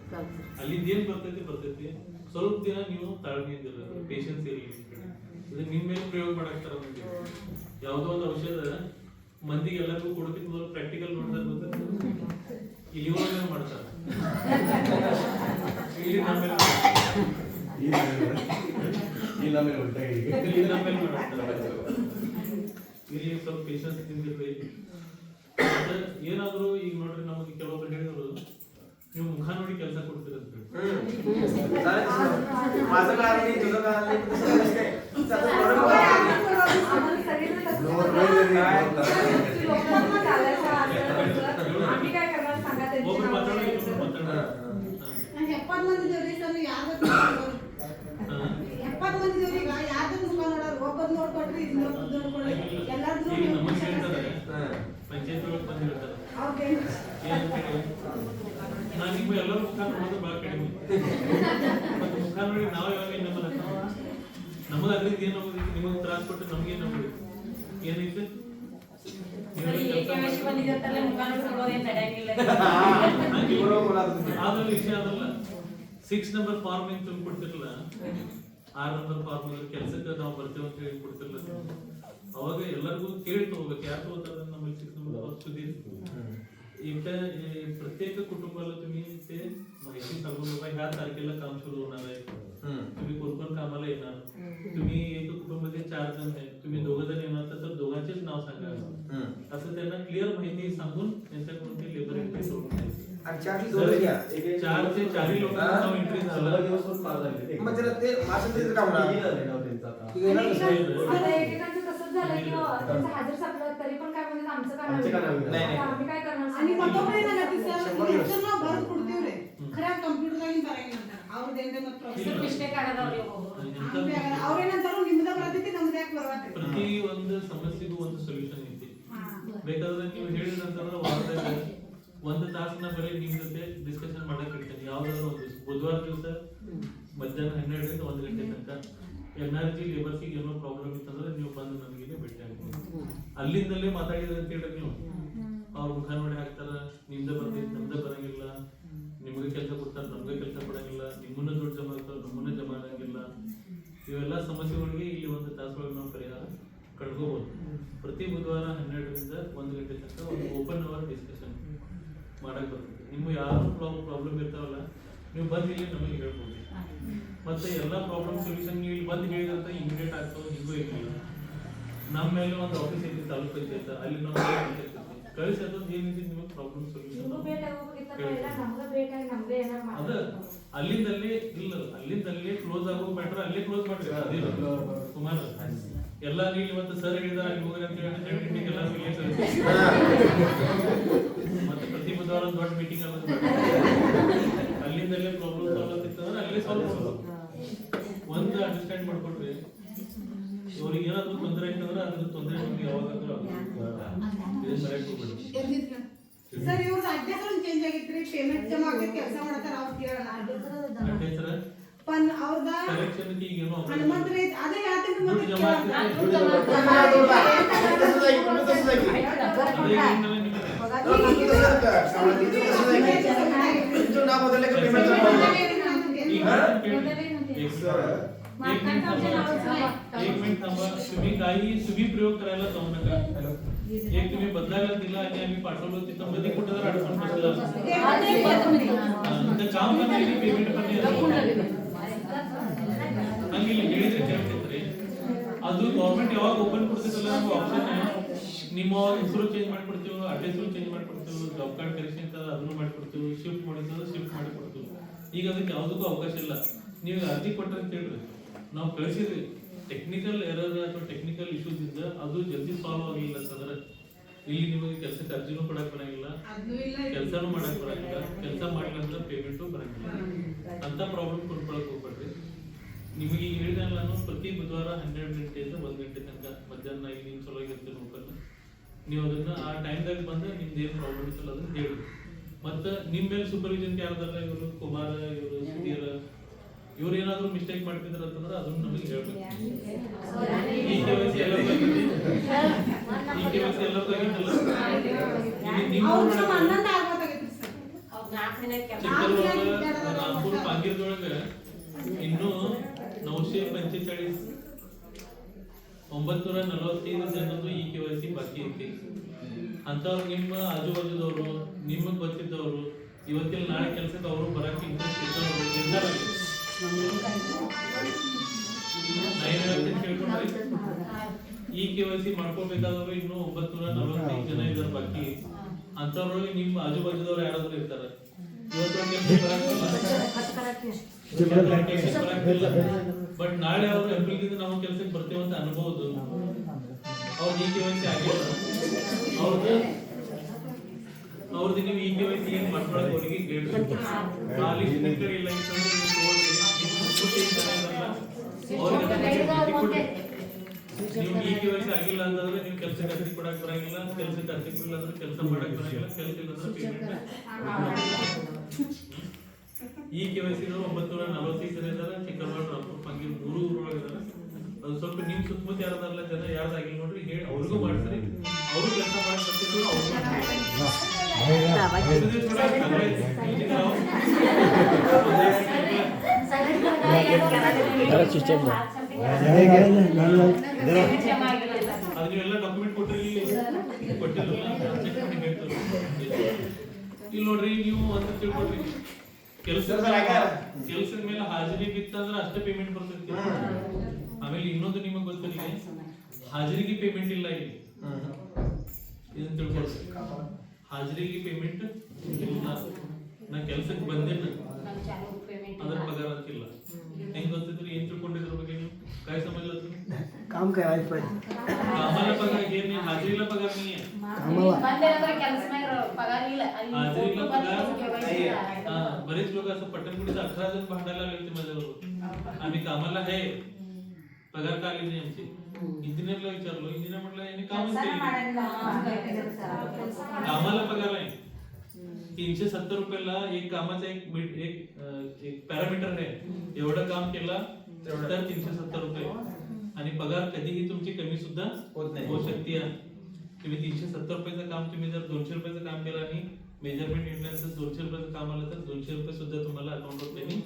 ಅಲ್ಲಿಂದ ಏನ್ ಬರ್ತೈತಿ ಸ್ವಲ್ಪ ದಿನ ನೀವು ತಾಳ್ಮೆಯಿಂದ ಪೇಷನ್ಸ್ ಇರಲಿ. ಇದನ್ನ ನಿಮ್ಮ ಮೇಲೆ ಪ್ರಯೋಗ ಮಾಡಾಕ್ತಾರ. ಯಾವುದೋ ಒಂದು ಔಷಧ ಮಂದಿಗೆ ಎಲ್ಲರಿಗೂ ಕೊಡೋದಕ್ಕೆ ಮೊದಲು ಪ್ರಾಕ್ಟಿಕಲ್ ನೋಡಿದ್ರೆ ಗೊತ್ತಾಗ್ತದೆ. ಇಲ್ಲಿ ಇವ್ರ ಮಾಡ್ತಾರೆ, ಇಲ್ಲಿ ನಮ್ಮೇಲೆ ಮಾಡ್ತಾರೆ. ಇಲ್ಲಿ ಸ್ವಲ್ಪ ಪೇಷನ್ಸ್ ತಿಂದಿರ್ರಿ. ಏನಾದ್ರು ಈಗ ನೋಡ್ರಿ, ನಮಗೆ ಕೆಲವೊಬ್ರು ಹೇಳಿದ್ರು ನೀವು ಮುಖ ನೋಡಿ ಕೆಲಸ ಕೊಡ್ತೀರ ಅಂತ ಹೇಳಿ. ಒಬ್ರು ಮಾತಾಡೋದು ಇನ್ನೊಬ್ರು ಮಾತಾಡೋದು. 70 ಮಂದಿ ದೇವ್ರಿ ಸರ್, ಯಾರು 70 ಮಂದಿ ದೇವ್ರಿಗ ಯಾರ್ದು ಮುಖ ನೋಡೋರು, ಒಬ್ಬರು ನೋಡ್ಕೊಟ್ರಿ ಇದು ನೋಡ್ಕೊಡ್ರಿ ಎಲ್ಲಾರ್ದು ಈಗ ನಮಗೆ ಹೇಳ್ತಾರೆ, ಪಂಚಾಯತ್ ಒಳಗೆ ಬಂದು ಹೇಳ್ತಾರೆ ನಾನು ನಿಮ್ಮ ಎಲ್ಲರೂ ಮುಖ ನೋಡೋದು ಭಾಳ ಕಡಿಮೆ. ಮತ್ತೆ ಮುಖ ನೋಡಿ ನಾವು ಯಾವಾಗ ನಮಗೆ ಅದ್ರಿಂದ ಏನು ನಿಮಗೆ ತ್ರಾಸ ಕೊಟ್ಟು ನಮ್ಗೇನು ಏನೈತೆ ಆದ್ರೆ ವಿಷಯ ಅದಲ್ಲ. 6 ನಂಬರ್ ಫಾರ್ಮ್ ಏನು ತುಂಬ ಕೊಡ್ತಿರಲ್ಲ, 6 ನಂಬರ್ ಫಾರ್ಮ್ ಕೆಲಸಕ್ಕೆ ನಾವು ಬರ್ತೇವೆ ಅಂತ ಹೇಳಿ ಕೊಡ್ತಿರಲ್ಲ, ಅವಾಗ ಎಲ್ಲರಿಗೂ ಕೇಳಿ ತಗೋಬೇಕು ಯಾರು ತಗೋತಾರೆ. ನಮ್ಮಲ್ಲಿ 6 ನಂಬರ್ ಫಾರ್ಮ್ सुधी प्रत्येक कुटुंबाला तुम्ही ते माहिती सांगून बाबा ह्या तारखेला काम सुरू होणार आहे, तुम्ही कोण कामाला येणार, तुम्ही एक कुटुंबामध्ये 4 जण आहेत, तुम्ही 2 जण येणार तर दोघांचेच नाव सांगा, असं त्यांना क्लिअर माहिती सांगून त्यांच्याकडून ते लेबर एंट्री सोडून द्यायची. आणि 4 ची 2 घ्या, 4 ते 4 लोकांचं नाव एंट्री झालं दिवसभर पार झाले. मग ते मासंत्रीचं काम एकेकांचं तसंच झालं की त्यांचं हजर सापडलं तरी पण काय म्हणजे आमचं काम नाही, आम्ही काय करणार. आणि ಮತ್ತೊಬ್ಬರೇ ಏನಾಗತ್ತೆ ಸರ್, ಹೆಸರು ನಾವು ಬರೆದು ಕೊಡ್ತೀವ್ರಿ, ಖರೆ ಕಂಪ್ಯೂಟರ್ದಾಗಿನ ಬರಂಗಿಲ್ಲ ಅವ್ರದ್ದೇನ್ರಿ ಮತ್ತೆ ಮಿಸ್ಟೇಕ್ ಆಗದವ್ರಿ. ಅವ್ರೇನಂತಾರು ನಿಮ್ದ ಬರ್ತೈತಿ ನಮ್ದು ಯಾಕೆ ಬರತ್ತೆ. ಪ್ರತಿ ಒಂದು ಸಮಸ್ಯೆಗೂ ಒಂದು ಸೊಲ್ಯೂಷನ್ ಐತಿ. ಬೇಕಾದ್ರೆ ನೀವು ಹೇಳಿದ ನಂತರ ವಾರದಾಗ 1 ತಾಸನ್ನ ಬರೀ ನಿಮ್ಮ ಜೊತೆ ಡಿಸ್ಕಷನ್ ಮಾಡಕ್ ಇಡ್ತೇನೆ. ಯಾವ್ದಾದ್ರು ಒಂದು ಬುಧವಾರ ದಿವಸ ಮಧ್ಯಾಹ್ನ 12 ರಿಂದ 1 ಗಂಟೆ ತನಕ NRG ಲೇಬರ್ಸಿಗೆ ಏನೋ ಪ್ರಾಬ್ಲಮ್ ಇತ್ತಂದ್ರೆ ನೀವು ಬಂದು ನನಗೆ ಭೇಟಿ ಆಗ್ಬೋದು. ಅಲ್ಲಿಂದಲೇ ಮಾತಾಡಿದ್ರೆ ಅಂತ ಹೇಳಿದ್ರೆ ನೀವು ಅವ್ರ ಮುಖ ನೋಡಿ ಹಾಕ್ತಾರ, ನಿಮ್ದ ಬರ್ತೈತಿ ನಮ್ದ ಬರಂಗಿಲ್ಲ, ನಿಮಗೆ ಕೆಲಸ ಕೊಡ್ತಾರೆ ನಮ್ಗೆ ಕೆಲಸ ಕೊಡಂಗಿಲ್ಲ, ನಿಮ್ಮನ್ನ ದುಡ್ಡು ಜಮಾ ಆಗ್ತಾವ ನಮ್ಮನ್ನ ಜಮಾ ಆಗಂಗಿಲ್ಲ. ಇವೆಲ್ಲ ಸಮಸ್ಯೆಗಳಿಗೆ ಇಲ್ಲಿ 1 ತಾಸೊಳಗೆ ನಾವು ಪರಿಹಾರ ಕಂಡುಕೋಬಹುದು. ಪ್ರತಿ ಬುಧವಾರ 12 ರಿಂದ 1 ಗಂಟೆ ತನಕ ಒಂದು ಓಪನ್ ಅವರ್ ಡಿಸ್ಕಷನ್ ಮಾಡಕ್ ಬರ್ತದೆ. ನಿಮ್ಗೆ ಯಾರು ಪ್ರಾಬ್ಲಮ್ ಇರ್ತಾವಲ್ಲ ನೀವು ಬಂದು ಇಲ್ಲಿ ನಮಗೆ ಹೇಳ್ಬೋದು. ಮತ್ತೆ ಎಲ್ಲ ಪ್ರಾಬ್ಲಮ್ ಸೊಲ್ಯೂಷನ್ ನೀವು ಇಲ್ಲಿ ಬಂದು ಹೇಳಿದಂತ ಇಮಿಡಿಯೇಟ್ ಆಗ್ತಾವ ಹಿಂಗೂ ಇರಲಿಲ್ಲ. ನಮ್ಮ ಮೇಲೆ ಒಂದು ಆಫೀಸ್ ಐತಿ, ತಾಲೂಕು ಪಂಚಾಯತ್, ಅಲ್ಲಿ ನಾವು ಕಳಿಸಿ ಅದೊಂದು ಏನಿದೆ ನಿಮಗೆ ಪ್ರಾಬ್ಲಮ್ ಸೊಲ್ಯೂಷನ್ ಅದ ಅಲ್ಲಿಂದಲ್ಲೇ ಇಲ್ಲ, ಅಲ್ಲಿಂದಲ್ಲೇ ಕ್ಲೋಸ್ ಆಗೋ ಮ್ಯಾಟ್ರ್ ಅಲ್ಲೇ ಕ್ಲೋಸ್ ಮಾಡ್ರಿ. ಅದಿಲ್ಲ ಕುಮಾರ್ ಎಲ್ಲ ನೀವು ಇವತ್ತು ಸರ್ ಹೇಳಿದ ಅಲ್ಲಿ ಹೋಗ್ರಿ ಅಂತ ಹೇಳಿ ಎಲ್ಲ ಮತ್ತೆ ಪ್ರತಿ ಬುಧವಾರ ಒಂದು ದೊಡ್ಡ ಮೀಟಿಂಗ್ ಆಗೋದು ಅಲ್ಲಿಂದಲ್ಲೇ ಪ್ರಾಬ್ಲಮ್ ಸಾಲ್ವ್ ಆಗ್ತಿತ್ತಂದ್ರೆ ಅಲ್ಲೇ ಸಾಲ್ವ್ ಮಾಡೋದು. ಒಂದು ಅಂಡರ್ಸ್ಟ್ಯಾಂಡ್ ಮಾಡ್ಕೊಡ್ರಿ, ಇವ್ರಿಗೆ ಏನಾದ್ರು ತೊಂದರೆ ಆಯ್ತಂದ್ರೆ ಅದ್ರ ತೊಂದರೆ ನಮ್ಗೆ ಯಾವಾಗಾದ್ರೂ ಇದನ್ನ ಬರಕ್ ಹೋಗ್ಬೇಡಿ. ಸರ್ ಇವ್ರದ್ದು ಅಡ್ರೆಸ್ ಒಂದು ಚೇಂಜ್ ಆಗಿತ್ರಿ, ಪೇಮೆಂಟ್ ಜಮಾ ಆಗಕ್ಕೆ ಕೆಲಸ ಮಾಡ್ತಾರ ಅವ್ರು ಕೇಳೋಣ ಅವ್ರದ ಕಲೆಕ್ಷನ್ ಈಗ ಏನೋ ಹನುಮಂತ್ರಿ ಅದೇ ಹೇಳ್ತೀನಿ ಮತ್ತೆ एक मिनिट थांबा. तुम्ही प्रयोग करायला जाऊ नका. एक तुम्ही बदलायला दिला आणि आम्ही पाठवलं तिथं मध्ये कुठं जर अडचण बसलं काम करण्याची पेमेंट पण ಹಂಗಿಲ್ಲ ಹೇಳಿದ್ರೆ ಕೇಳ್ತಿದ್ರಿ. ಅದು ಗೌರ್ಮೆಂಟ್ ಯಾವಾಗ ಓಪನ್ ಕೊಡ್ತಿದ್ದಲ್ಲ ನಮ್ಗೆ ಆಪ್ಷನ್ ನಿಮ್ಮ ಹೆಸರು ಚೇಂಜ್ ಮಾಡ್ಕೊಡ್ತೀವಿ, ಅಡ್ರೆಸ್ ಚೇಂಜ್ ಮಾಡ್ಕೊಡ್ತೀವಿ, ಜಾಬ್ ಕಾರ್ಡ್ ಕರೆಕ್ಷನ್ ಅದನ್ನು ಮಾಡ್ಕೊಡ್ತೀವಿ, ಶಿಫ್ಟ್ ಮಾಡಿದ್ರೆ ಶಿಫ್ಟ್ ಮಾಡಿಕೊಡ್ತೀವಿ. ಈಗ ಅದಕ್ಕೆ ಯಾವುದಕ್ಕೂ ಅವಕಾಶ ಇಲ್ಲ. ನೀವು ಅರ್ಜಿ ಕೊಟ್ಟರೆ ಅಂತ ಹೇಳ್ರಿ, ನಾವು ಕಳಿಸಿದ್ವಿ. ಟೆಕ್ನಿಕಲ್ ಎರರ್ ಅಥವಾ ಟೆಕ್ನಿಕಲ್ ಇಶ್ಯೂಸ್ ಇಂದ ಅದು ಜಲ್ದಿ ಸಾಲ್ವ್ ಆಗಿಲ್ಲ ಅಂತಂದ್ರೆ ಇಲ್ಲಿ ನಿಮಗೆ ಕೆಲಸಕ್ಕೆ ಅರ್ಜಿನೂ ಕೊಡಕ್ ಬರಂಗಿಲ್ಲ, ಕೆಲಸನೂ ಮಾಡಕ್ ಬರಂಗಿಲ್ಲ, ಕೆಲಸ ಮಾಡಿಲ್ಲ ಅಂದ್ರೆ ಪೇಮೆಂಟು ಬರಂಗಿಲ್ಲ. ಅಂತ ಪ್ರಾಬ್ಲಮ್ ಕೊಂಡ್ಕೊಳಕ್ ಹೋಗ್ಬೇಡ್ರಿ. ನಿಮಗೆ ಈಗ ಹೇಳಿದ ನಾನು ಪ್ರತಿ ಬುಧವಾರ 12 ಗಂಟೆಯಿಂದ 1 ಗಂಟೆ ತನಕ ಮಧ್ಯಾಹ್ನ ಇಲ್ಲಿ ನಿಮ್ಮ ಸಲುವಾಗಿ ಇರ್ತೀನಿ ಓಪನ್. ನೀವು ಅದನ್ನ ಆ ಟೈಮ್ದಾಗ ಬಂದು ನಿಮ್ದು ಏನು ಪ್ರಾಬ್ಲಮ್ ಇತ್ತಲ್ಲ ಅದನ್ನ ಹೇಳಿ. ಮತ್ತು ನಿಮ್ಮ ಮೇಲೆ ಸೂಪರ್ವಿಷನ್ ಯಾರ್ದಲ್ಲ, ಇವರು ಕುಮಾರ, ಇವರು ಸುಧೀರ್, ಇವ್ರು ಏನಾದ್ರು ಮಿಸ್ಟೇಕ್ ಮಾಡ್ತಿದ್ರ ಅಂತಂದ್ರೆ ಅದನ್ನ ನಮಗೆ ಹೇಳ್ಬೇಕು. ಈ KYC ಎಲ್ಲರಿಗೂ ಆಗಿತ್ತಲ್ಲ, ನೀವು 4 ದಿನ ಕೆಲಸ ಚಿಕ್ಕಲ್ವಾಡ ರಾಮಪುರ ಪಾಂಗಿರದೊಳಗ ಇನ್ನೂ 945 945 ಜನದ್ದು ಈ KYC ಬಾಕಿ ಐತಿ. ಅಂತವ್ರು ನಿಮ್ಮ ಆಜು ಬಾಜುದವರು ನಿಮಗೆ ಗೊತ್ತಿದ್ದವರು ಇವತ್ತಿನ ನಾಳೆ ಕೆಲಸಕ್ಕೆ ಅವರು ಬರಕ್ಕೆ ಇಂಟ್ರೆಸ್ಟ್ ಇದ್ದವರು ನಿರ್ಧಾರ ಕೇಳ್ಕೊಂಡ್ರೆ ಈ KYC ಮಾಡ್ಕೋಬೇಕಾದವರು ಇನ್ನೂ 945 ಜನ ಇದ್ದಾರೆ ಬಾಕಿ. ಅಂತವ್ರೊಳಗೆ ನಿಮ್ಮ ಆಜು ಬಾಜುದವ್ರು ಯಾರಾದ್ರೂ ಇರ್ತಾರೆ. ಬಟ್ ನಾಳೆ ಅವರು ಏಪ್ರಿಲ್ದಿಂದ ನಾವು ಕೆಲಸಕ್ಕೆ ಬರ್ತೇವೆ ಅಂತ ಅನ್ಬಹುದು. ಅವ್ರು ಈ KYC ಆಗಿಲ್ಲ, ಅವ್ರದ್ದು ನೀವು ಈ KYC ಏನ್ ಮಾಡ್ಕೊಳಕ್ ಅವ್ರಿಗೆ ಹೇಳ್ಬೇಕು. ಅಲ್ಲಿ ಸ್ಪೀಕರ್ ಇಲ್ಲ ನೀವು ಈ KYC ಆಗಿಲ್ಲ ಅಂತಂದ್ರೆ ನೀವು ಕೆಲಸಕ್ಕೆ ಅರ್ಜಿ ಕೊಡಕ್ ಬರಂಗಿಲ್ಲ, ಕೆಲಸಕ್ಕೆ ಅರ್ಜಿ ಕೊಡಲ್ಲ ಅಂದ್ರೆ ಕೆಲಸ ಮಾಡಕ್ ಬರಂಗಿಲ್ಲ, ಕೆಲಸ ಇಲ್ಲ ಅಂದ್ರೆ ಪೇಮೆಂಟ್. ಈ KYC 945 ಜನ ಇದಾರೆ. ಚಿಕ್ಕಲ್ವಾಡ ರಾಮಪುರ ಪಾಂಗಿ 3 ಊರೊಳಗೆ ಇದಾರೆ. ಅದು ಸ್ವಲ್ಪ ನಿಮ್ ಸುತ್ತಮುತ್ತ ಯಾರದಾರಲ್ಲ ಜನ ಯಾರ್ದಾಗಿಲ್ಲ ನೋಡ್ರಿ ಹೇಳಿ ಅವ್ರಿಗೂ ಮಾಡ್ಸ್ರಿ. ಅವ್ರು ಕೆಲಸ ಮಾಡಕ್ ಬರ್ತಿದ್ರು ಅವ್ರು ಅದು ನೀವೆಲ್ಲ ಡಾಕ್ಯುಮೆಂಟ್ ಕೊಟ್ರಿ ಕೊಟ್ಟಿಲ್ಲ ಚೆಕ್ ಮಾಡಿ ಹೇಳ್ತಾರೆ. ಇಲ್ಲಿ ನೋಡ್ರಿ ನೀವು ಅಂತ ತಿಳ್ಕೊಡ್ರಿ ಕೆಲಸದ ಮೇಲೆ ಹಾಜರಿ ಬಿತ್ತಂದ್ರೆ ಅಷ್ಟೇ ಪೇಮೆಂಟ್ ಬರ್ತೈತಿ. ಆಮೇಲೆ ಇನ್ನೊಂದು ನಿಮಗೆ ಗೊತ್ತಿಲ್ಲ, ಹಾಜರಿಗೆ ಪೇಮೆಂಟ್ ಇಲ್ಲ ಇಲ್ಲಿ. ಇದನ್ನ ತಿಳ್ಕೊಳ್ರಿ, ಹಾಜರಿಗೆ ಪೇಮೆಂಟ್ ಇಲ್ಲ. ನಾ ಕೆಲ್ಸಕ್ಕೆ ಬಂದೇನ ಅದ್ರ ಪಗಾರ ಅಂತಿಲ್ಲ. ಹೆಂಗ್ ಗೊತ್ತಿದ್ರಿ? ಏನ್ ತಿಳ್ಕೊಂಡಿದ್ರ ಬಗ್ಗೆ ನೀವು काय समजलं तुम्ही? काम करायला पाहिजे. कामाला पगार घे नाही, हाजरीला पगार नाहीये. ಬಂದೇನಂದ್ರೆ ಕೆಲಸ ಮ್ಯಾಗ ಪಗಾರ ಇಲ್ಲ. हाजरीला पगार बरेच लोक असं पटणपुडीचं 18 जण भांडायला लागले माझ्याबरोबर. आम्ही कामाला आहे, पगार का आली नाही आमची. इंजिनियरला विचारलो, इंजिनियर म्हटलं यांनी कामच केलं. कामाला पगार आहे 370 रुपयाला. एक कामाचा एक पॅरामीटर आहे, एवढं काम केलं तर 370 रुपये. आणि पगार कधीही तुमची कमी सुद्धा होऊ शकते. तुम्ही 370 रुपयाचं काम तुम्ही जर 200 रुपयाचं काम केलं आणि मेजरमेंट इंटरनॅशनल 200 रुपयाचं काम आलं तर 200 रुपये सुद्धा तुम्हाला अकाउंटवर त्यांनी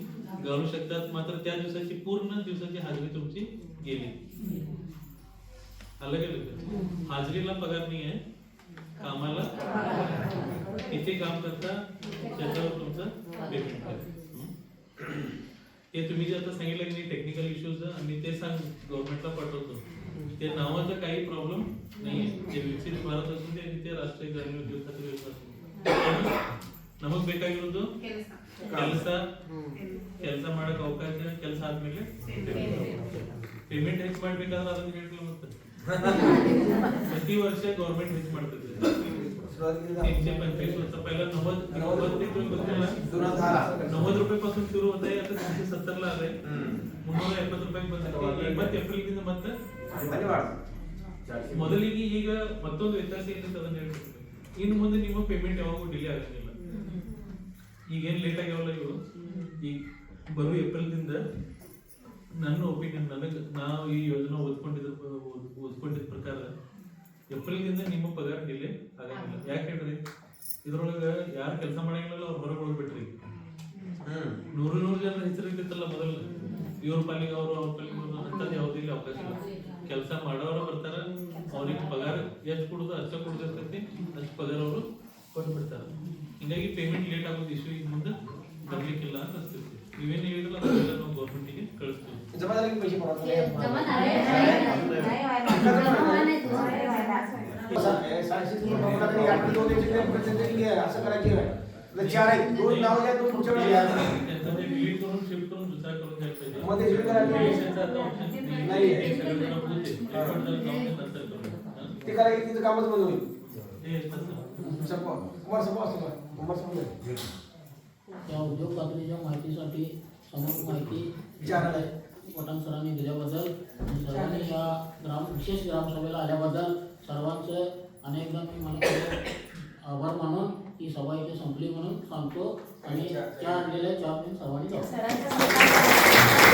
घालू शकतात. मात्र त्या दिवसाची पूर्ण दिवसाची हाजरी तुमची गेली. अलग अलग हाजरीला पगार नाही आहे, कामाला किती काम करता त्याच्यावर तुमचं पेमेंट आहे. ते तुम्ही जे आता सांगितलं की टेक्निकल इश्यूज आणि ते सांग गव्हर्नमेंटला पाठवतो. ते नावाचा काही प्रॉब्लेम नाहीये. जे विकसित भारत असून ते तिथे राष्ट्रीय ग्रामीण उद्योग खाते योजना ನಮಗ್ ಬೇಕಾಗಿರೋದು ಕೆಲಸ ಮಾಡಕ್ ಅವಕಾಶ, ಕೆಲಸ ಆದ್ಮೇಲೆ ಪೇಮೆಂಟ್ ಹೆಚ್ಚು ಮಾಡ್ಬೇಕಾದ್ರೆ ಅದನ್ನ ಹೇಳ್ತೀವಿ. ಮತ್ತೆ ಪ್ರತಿ ವರ್ಷ ಗೌರ್ಮೆಂಟ್ ಹೆಚ್ಚು ಮಾಡ್ತದೆ. 325 होता पहिला 90 रुपयापासून सुरू होत आहे, आता 370 ला आलंय. 370 रुपये ಬಂದಿದೆ. ಮತ್ತೆ ಏಪ್ರಿಲ್ದಿಂದ ಮತ್ತೆ ಮೊದಲಿಗೆ ಈಗ ಮತ್ತೊಂದು ವ್ಯತ್ಯಾಸ ಏನಿದೆ ಅದನ್ನ ಹೇಳ್ತೀನಿ. ಇನ್ನು ಮುಂದೆ ನಿಮ್ಮ ಪೇಮೆಂಟ್ ಯಾವಾಗೂ ಡಿಲೇ ಆಗಂಗಿಲ್ಲ. ಈಗೇನು ಲೇಟ್ ಆಗ್ಯಾವಲ್ಲ ಇವು, ಈಗ ಬರೋ ಏಪ್ರಿಲ್ದಿಂದ ನನ್ನ ಒಪಿನಿಯನ್, ನಾವು ಈ ಯೋಜನೆ ಓದ್ಕೊಂಡಿದ್ದ ಪ್ರಕಾರ ಏಪ್ರಿಲ್ದಿಂದ ನಿಮ್ಮ ಪಗಾರ ಡಿಲೇ ಆಗಂಗಿಲ್ಲ. ಯಾಕೆ ಹೇಳ್ರಿ, ಇದ್ರೊಳಗೆ ಯಾರು ಕೆಲಸ ಮಾಡಂಗಿಲ್ಲ ಅವ್ರು ಹೊರಗೆ ಹೋಗ್ಬಿಟ್ರಿ. 100 ಜನರ ಹೆಸರು ಇರ್ತಿತ್ತಲ್ಲ ಮೊದಲು, ಇವ್ರ ಪಾಲಿಗೆ ಅವರು ಅವ್ರ ಪಾಲಿಗೆ ಅಂತದ್ದು ಯಾವುದೂ ಇಲ್ಲಿ ಅವಕಾಶ ಇಲ್ಲ. ಕೆಲಸ ಮಾಡೋರು ಬರ್ತಾರ, ಅವ್ರಿಗೆ ಪಗಾರ ಎಷ್ಟು ಕೊಡೋದು ಅಷ್ಟ ಕೊಡ್ದಿರ್ತೈತಿ, ಅಷ್ಟು ಪಗಾರ ಅವರು ಕೊಟ್ಬಿಡ್ತಾರ. ಹಿಂಗಾಗಿ ಪೇಮೆಂಟ್ ಲೇಟ್ ಆಗೋದು ಇಶ್ಯೂ ಈಗ ಮುಂದೆ ಬರ್ಲಿಕ್ಕಿಲ್ಲ ಅಂತ ಅನ್ಸ್ತೈತಿ. ನೀವೇನು ಹೇಳಿದ್ರಲ್ಲ ಅದೆಲ್ಲ ನಾವು ಗೌರ್ಮೆಂಟಿಗೆ ಕಳಿಸ್ತೀವಿ. असं करायची 4 आहेत, 2 नाव द्या, 2 पुढच्या वेळी द्या. डिलीट करून शिफ्ट करून दुसरा करून घ्यायला पाहिजे. मध्ये शिफ्ट करायला नाही ते करायचं, तिचं कामच बंद होईल. त्या उद्योग खात्रीच्या माहितीसाठी समोर माहिती पठाण सरांनी दिल्याबद्दल आणि सर्वांनी या विशेष ग्रामसभेला आल्याबद्दल सर्वांचं अनेकदा मी मनापासून आभार मानून ही सभा इथे संपली म्हणून सांगतो आणि चहा आणलेल्या चहा पिऊन सर्वांनी जाऊ.